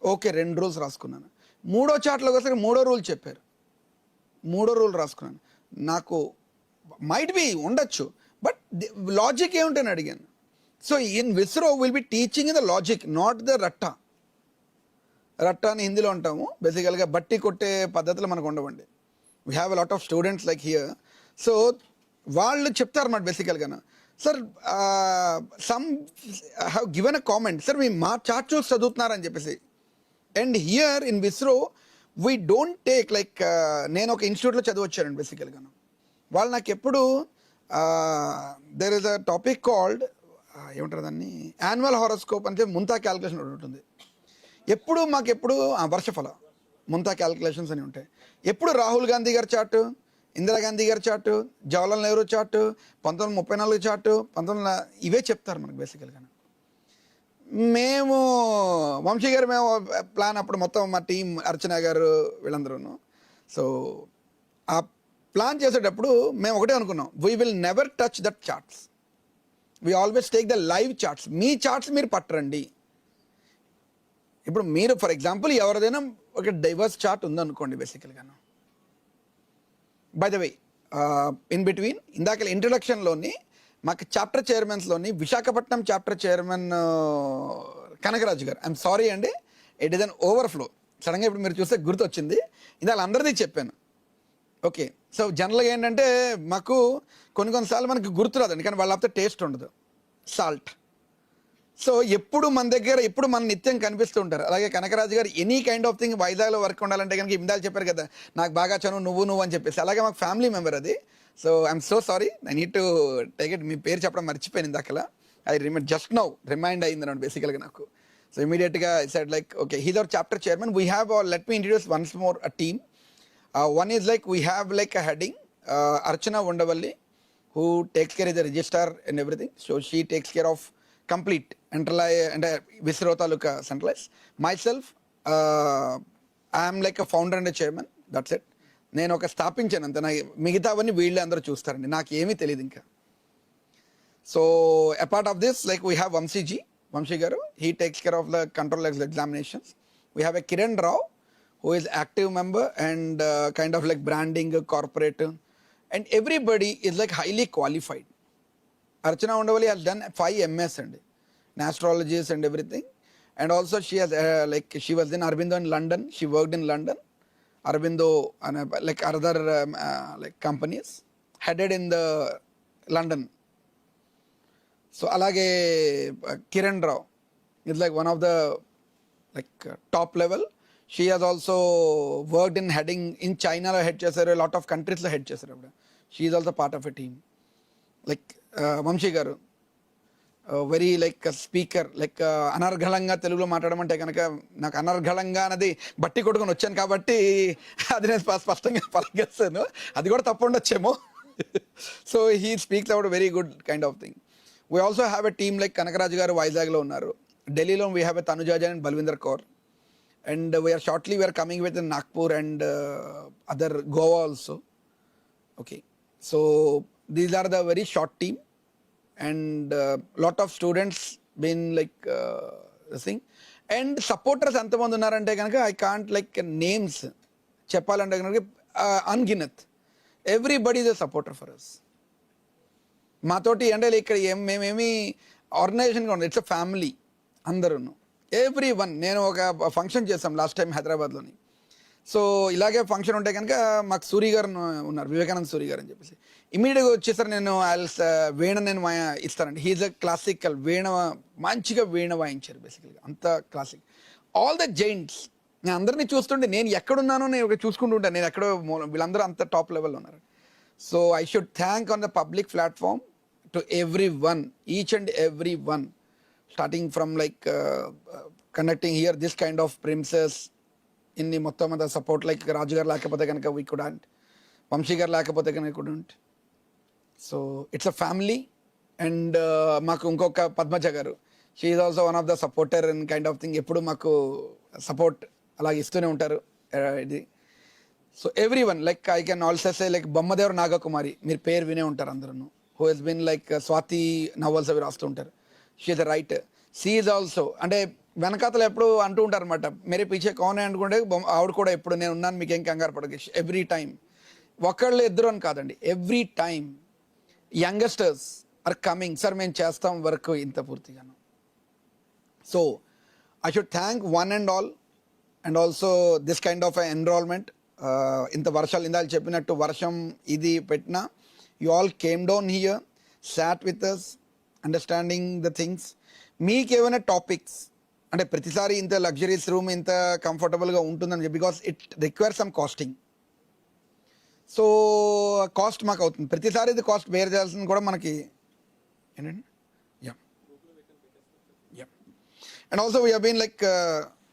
ఓకే, 2 రూల్స్ రాసుకున్నాను. మూడో చార్ట్లోకి వస్తే 3వ రూల్ చెప్పారు, 3వ రూల్ రాసుకున్నాను. నాకు మైట్ బి ఉండొచ్చు, బట్ లాజిక్ ఏముంటని అడిగాను. So in Visro will be teaching in the logic, not the ratta. రట్టా అని హిందీలో అంటాము. బేసికల్గా బట్టి కొట్టే పద్ధతులు మనకు ఉండవండి. We have a lot of students like here. So వాళ్ళు చెప్తారన్నమాట బేసికల్గా, sir some have given a comment, sir మీ మా చార్ట్ చూసి చదువుతున్నారని చెప్పేసి. And here in Visro we don't take like నేను ఒక ఇన్స్టిట్యూట్లో చదివచ్చానండి బేసికల్గాను. వాళ్ళు నాకు ఎప్పుడు there is a topic called ఏమంటారు దాన్ని, యాన్యువల్ హారోస్కోప్ అంటే ముంతా క్యాలిక్యులేషన్ ఒకటి ఉంటుంది. ఎప్పుడు మాకెప్పుడు వర్షఫల ముంతా క్యాలిక్యులేషన్స్ అని ఉంటాయి. ఎప్పుడు రాహుల్ గాంధీ గారి చార్టు, ఇందిరాగాంధీ గారి chart, Jawaharlal Nehru chart, 1934 chart, 19 ఇవే చెప్తారు మనకు బేసికల్గా. మేము వంశీ గారు మేము ప్లాన్ అప్పుడు మొత్తం మా టీం అర్చన గారు వీళ్ళందరూ. సో ఆ ప్లాన్ చేసేటప్పుడు మేము ఒకటే అనుకున్నాం, we will never touch that charts, we always take the live charts. Me charts మీరు పట్టరండి. ఇప్పుడు మీరు ఫర్ ఎగ్జాంపుల్ ఎవరిదైనా ఒక డైవర్స్ చార్ట్ ఉందనుకోండి బేసికల్గాను. By the way in between ఇందాక ఇంట్రడక్షన్లోని మాకు చాప్టర్ చైర్మన్స్లోని Visakhapatnam chapter chairman Kanakaraju garu, I'm sorry అండి, ఇట్ ఈస్ అన్ ఓవర్ఫ్లో. సడన్గా ఇప్పుడు మీరు చూస్తే గుర్తొచ్చింది, ఇది వాళ్ళందరిది చెప్పాను. ఓకే, సో జనరల్గా ఏంటంటే మాకు కొన్నిసార్లు మనకు గుర్తురాదండి, కానీ వాళ్ళ టేస్ట్ ఉండదు, సాల్ట్. సో ఎప్పుడు మన దగ్గర ఎప్పుడు మన నిత్యం కనిపిస్తూ ఉంటారు. అలాగే కనకరాజు గారు ఎనీ కైండ్ ఆఫ్ థింగ్ వైజాగ్లో వర్క్ ఉండాలంటే కనుక ఇందాలు చెప్పారు కదా, నాకు బాగా చనువు నువ్వు అని చెప్పేసి. అలాగే మాకు ఫ్యామిలీ మెంబర్ అది. So I'm so sorry, I need to take it. మీ పేరు చెప్పడం మర్చిపోయాను ఇందాకలా. I remember just now, remind అయింది నన్ను బేసికల్గా నాకు. సో ఇమీడియట్గా I said like, okay, he's our chapter chairman. We have, let me introduce once more a team. One is like, we have like a heading, Archana Vondavalli, who takes care of the register and everything. So she takes care of complete and Visro Taluka centralized. Myself, I am like a founder and a chairman. That's it. నేను ఒక స్థాపించాను అంత, నా మిగతావన్నీ వీళ్ళే అందరూ చూస్తారండి, నాకు ఏమీ తెలియదు ఇంకా. So apart of this, like we have Vamshi garu, he takes care of the control examinations. We have a Kiran Rao, who is active member and kind of like branding, corporate, and everybody is like highly qualified. Archana Vondavalli has done 5 MS in astrologies and everything, and also she has like she was in Aurobindo in London. She worked in London, Aurobindo and like other like companies headed in the London. So alage Kiran Rao is like one of the like top level. She has also worked in heading in China, head చేశారు, a lot of countries లో head చేశారు ఆవిడ. She is also part of a team. Like Vamsi గారు, very like speaker, like అనర్గళంగా తెలుగులో మాట్లాడమంటే కనుక నాకు అనర్గళంగా అన్నది బట్టి కొట్టుకొని వచ్చాను కాబట్టి అది నేను స్పష్టంగా పలికేస్తాను, అది కూడా తప్పు ఉండొచ్చేమో. So he speaks out very good kind of thing. We also have a team like Kanakaraju garu వైజాగ్లో ఉన్నారు, ఢిల్లీలో we have a Tanuja and Balwinder Kaur, and we are coming with Nagpur and other Goa also. Okay, so these are the very short team, and lot of students been like this thing, and supporters అంతమంది ఉన్నారంటే కనుక I can't like names చెప్పాలంటే కనుక అన్గినత్. Everybody is a supporter for us. మాతోటి అంటే ఇక్కడ మేమేమి ఆర్గనైజేషన్గా ఉండదు, ఇట్స్ అ ఫ్యామిలీ అందరూ, ఎవ్రీ వన్. నేను ఒక ఫంక్షన్ చేస్తాం లాస్ట్ టైం హైదరాబాద్లోని. సో ఇలాగే ఫంక్షన్ ఉంటే కనుక మాకు సూరి గారు ఉన్నారు, వివేకానంద సూరి గారు అని చెప్పేసి, ఇమీడియట్గా వచ్చేసరి నేను వీణ నేను ఇస్తానండి. హీజ్ అ క్లాసికల్ వీణ, మంచిగా వీణ వాయించారు బేసికల్గా, అంత క్లాసిక్. ఆల్ ద జైంట్స్, నేను అందరినీ చూస్తుంటే నేను ఎక్కడున్నానో నేను చూసుకుంటూ ఉంటాను, నేను ఎక్కడో వీళ్ళందరూ అంత టాప్ లెవెల్లో ఉన్నారు. So I should thank on the public platform to every one, each and every one, starting from like conducting here this kind of premises in the మొత్తం అంతా సపోర్ట్. లైక్ రాజు గారు లేకపోతే కనుక వీ కుడెంట్, వంశీ గారు లేకపోతే కనుక కుడెంట్. So it's a family. And మాకు ఇంకొక Padmaja garu, she is also one of the supporter and kind of thing, ఎప్పుడు మాకు సపోర్ట్ అలాగే ఇస్తూనే ఉంటారు ఇది. So everyone, like I can also say like Bommadevara Nagakumari, మీరు పేరు వినే ఉంటారు అందరూ, who has been like Swathi novels అవి రాస్తూ ఉంటారు. She is the writer. She is also, అంటే వెనకాతలు ఎప్పుడు అంటూ ఉంటారు అనమాట, మేరే పీచే కౌనే అనుకుంటే ఆవిడ కూడా ఎప్పుడు నేను ఉన్నాను, మీకు ఏం కంగారు పడదు. ఎవ్రీ టైం, ఒకళ్ళు ఇద్దరు అని కాదండి, every time youngsters are coming, sir మేము చేస్తాం వర్క్ ఇంత పూర్తిగాను. So I should thank one and all, and also this kind of enrolment. ఇంత వర్షాలు ఇందాక చెప్పినట్టు వర్షం ఇది పెట్టినా, you all came down here, sat with us, understanding the things. మీకు ఏమైనా టాపిక్స్ అంటే ప్రతిసారి ఇంత లగ్జరీస్ రూమ్ ఇంత కంఫర్టబుల్గా ఉంటుందని చెప్పి, because it require some costing. So cost మాకు అవుతుంది ప్రతిసారి, ఇది కాస్ట్ బేర్ చేయాల్సింది కూడా మనకి ఏంటండి. Yeah yeah and also we హీన్ లైక్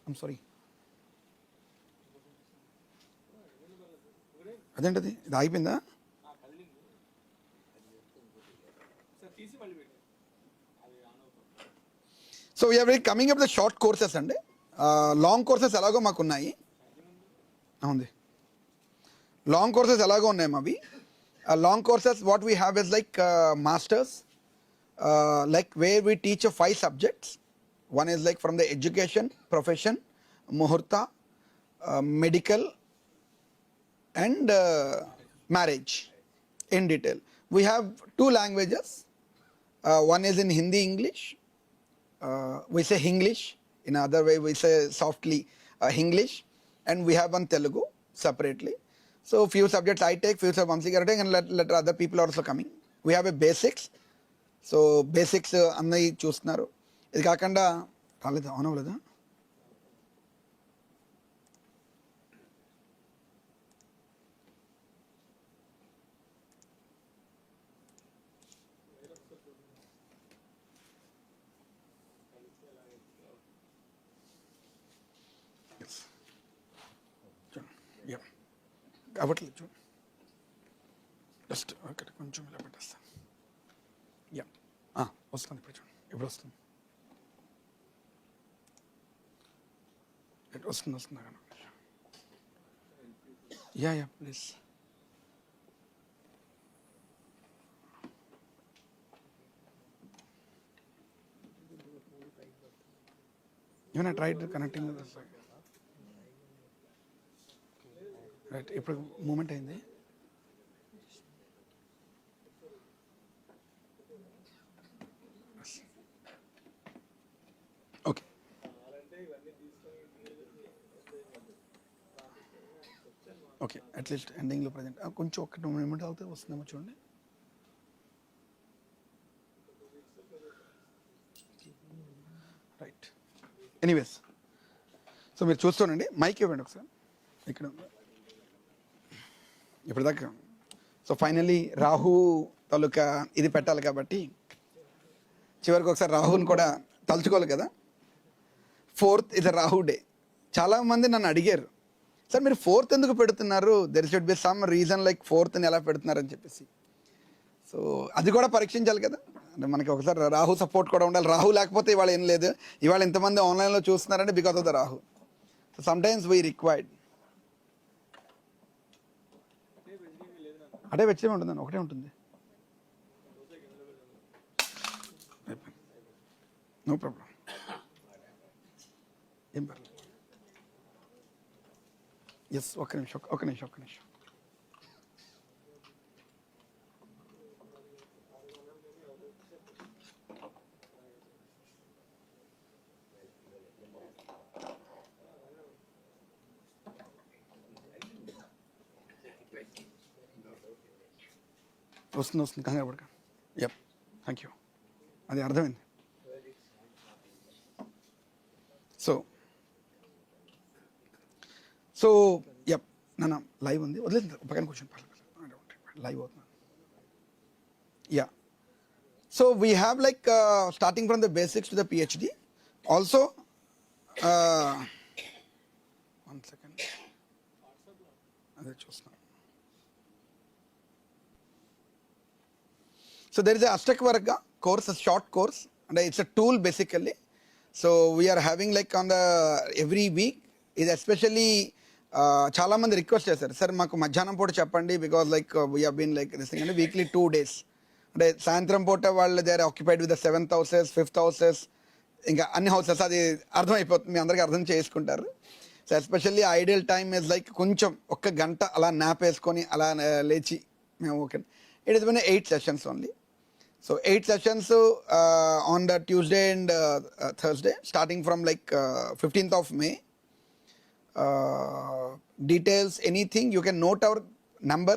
ఐమ్ సారీ, అదేంటది ఇది ఆగిపోయిందా? So we are very coming up the short courses అండి. లాంగ్ కోర్సెస్ ఎలాగో మాకు ఉన్నాయి, ఉంది లాంగ్ కోర్సెస్ ఎలాగో ఉన్నాయి మావి. Long courses what we have is like masters, like where we teach 5 subjects. One is like from the education, profession, muhurta, medical, and marriage in detail. We have 2 languages. One is in Hindi, English. We say Hinglish. In other way we say softly Hinglish. And we have one Telugu separately. So few subjects I take, few subjects Vamsi garu take, and let other people also coming. We have a basics. So basics అన్నవి చూస్తున్నారు. ఇది కాకుండా రాలేదా, on అవ్వలేదా? Yeah కాబట్టి చూడు just అక్కడ కొంచెం ఇలా పెట్టేస్తాను. యా వస్తుంది ఇప్పుడు చూడండి, ఇప్పుడు వస్తుంది, వస్తుంది అక్కడ. Yeah please. Even I tried connecting with this. Right, ఇప్పుడు మూమెంట్ అయింది. ఓకే ఓకే అట్లీస్ట్ ఎండింగ్లో ప్రజెంట్ కొంచెం ఒక 2 మినిట్ అవుతే వస్తుందేమో చూడండి. రైట్, ఎనీవేస్ సో మీరు చూస్తానండి, మైక్ ఇవ్వండి ఒకసారి ఇక్కడ ఇప్పటిదాకా. సో ఫైనల్లీ రాహు తాలూకా ఇది పెట్టాలి కాబట్టి చివరికి ఒకసారి రాహుని కూడా తలుచుకోవాలి కదా. 4th is Rahu day. చాలామంది నన్ను అడిగారు, సార్ మీరు 4th ఎందుకు పెడుతున్నారు, there should be some reason like 4th ఎలా పెడుతున్నారని చెప్పేసి. సో అది కూడా పరీక్షించాలి కదా, అంటే మనకి ఒకసారి రాహు సపోర్ట్ కూడా ఉండాలి. రాహు లేకపోతే ఇవాళ ఏం లేదు. ఇవాళ ఎంతమంది ఆన్లైన్లో చూస్తున్నారంటే because of the Rahu. So sometimes we required. అదే వెచ్చే ఉంటుందండి, ఒకటే ఉంటుంది, నో ప్రాబ్లం, ఏం పర్లేదు. ఎస్ ఒక్క నిమిషం. వస్తుంది కంగారు పడక. యప్, థ్యాంక్ యూ, అది అర్థమైంది. సో యప్ నాన్న లైవ్ ఉంది, వదిలేదు పక్కన కూర్చొని లైవ్ అవుతున్నాను. Yeah, so we have like starting from the basics to the PhD also. 1 second, అదే చూస్తున్నాను. So there is a Ashtak Varga course, a short course, and it's a tool basically. So we are having like on the every week is especially చాలా మంది request చేశారు, sir మాకు మధ్యాహ్నం పూట చెప్పండి, because like we have been like this thing అంటే weekly 2 days. అంటే సాయంత్రం పూట వాళ్ళు they are occupied with the 7th houses, 5th houses, ఇంకా అన్ని హౌసెస్, అది అర్థమైపోతుంది, మీ అందరికీ అర్థం చేసుకుంటారు. So especially ideal time is like కొంచెం 1 గంట అలా నాప్ వేసుకొని అలా లేచి మేము okay. It is been 8 sessions only. So 8 sessions on the Tuesday and Thursday, starting from like 15th of May. Details, anything, you can note our number.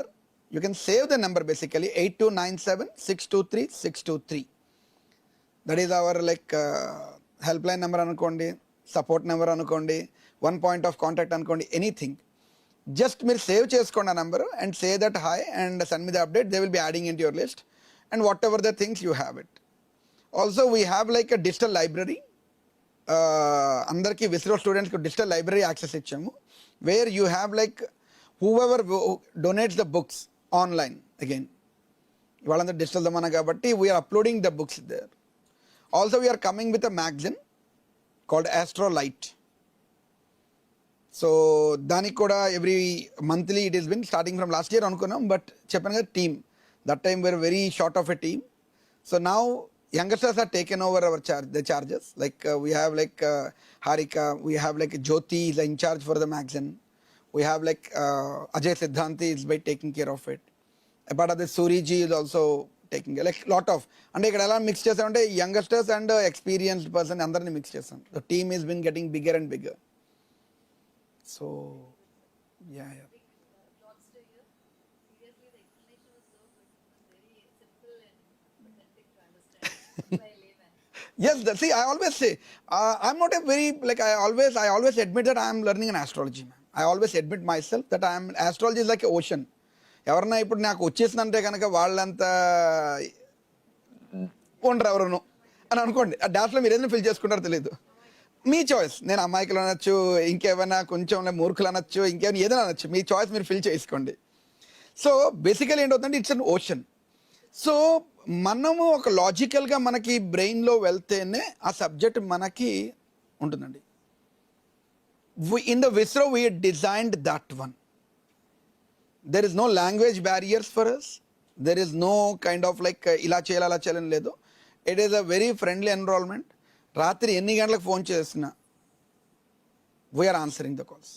You can save the number basically, 8297-623-623. That is our like helpline number anukondi, support number anukondi, one point of contact anukondi, anything. Just మీరు save చేసుకోండి ఆ number and say that hi and send me the update. They will be adding into your list. And whatever the things you have it. Also we have like a digital library. Andarki Visro students ku digital library access ichamu, where you have like whoever donates the books online again. Ivalanda digital zamana kabatti we are uploading the books there. Also we are coming with a magazine called Astro Light. So danik kuda every monthly it has been starting from last year anukunnam, but cheppanu kada team. That time we were very short of a team. So now youngsters are taken over our the charges. Like we have like Harika, we have like Jyoti is in charge for the magazine. We have like Ajay Siddhanti is by taking care of it. Apart of the Suriji is also taking care, like lot of. And ikkada ela mix chesante youngsters and experienced person andarni mix chesam. The team has been getting bigger and bigger. So yeah. Yes, see, I always say, I'm not a very, like I always admit that I am learning an astrology. I always admit myself that astrology is like an ocean. ఎవరన్నా ఇప్పుడు నాకు వచ్చేసిందంటే కనుక వాళ్ళంతా ఉండరు ఎవరును అని అనుకోండి, ఆ డాష్లో మీరు ఏదైనా ఫిల్ చేసుకుంటారో తెలియదు. మీ చాయిస్. నేను అమాయకులు అనొచ్చు, ఇంకేమైనా కొంచెం మూర్ఖులు అనొచ్చు, ఇంకేమైనా ఏదైనా అనొచ్చు. మీ చాయిస్ మీరు ఫిల్ చేసుకోండి. సో బేసికలీ ఏంటవుతుందంటే ఇట్స్ అన్ ఓషన్. సో మనము ఒక లాజికల్గా మనకి బ్రెయిన్లో వెళ్తేనే ఆ సబ్జెక్ట్ మనకి ఉంటుందండి. ఇన్ ద విస్రో we designed that one. There is no language barriers for us. There is no kind of like ఇలా చేయాలి అలా చేయాలని లేదు. It is a very friendly environment. రాత్రి ఎన్ని గంటలకు ఫోన్ చేసినా we are answering the calls.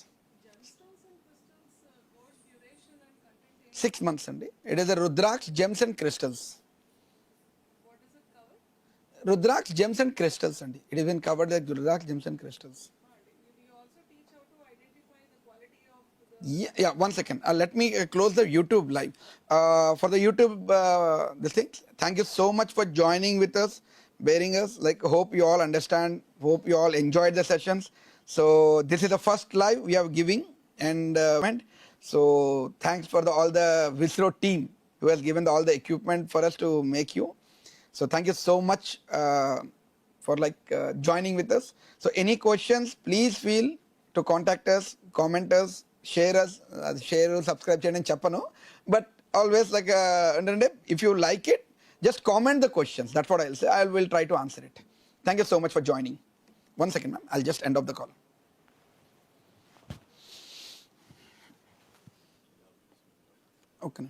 6 months అండి. It is a rudraksha gems and crystals. Rudraksha gems and crystals అండి. It is been covered like rudraksha gems and crystals. Yeah, 1 second. Let me close the YouTube live. For the YouTube, this thing, thank you so much for joining with us, bearing us. Like, hope you all understand, hope you all enjoyed the sessions. So, this is the first live we are giving. And so, thanks for all the Visro team who has given all the equipment for us to make you. So, thank you so much for joining with us. So, any questions, please feel to contact us, comment us, share us, share, subscribe cheyandi cheppanu, but always if you like it, just comment the questions. That's what I'll say. I will try to answer it. Thank you so much for joining. 1 second, ma'am. I'll just end off the call. Okay.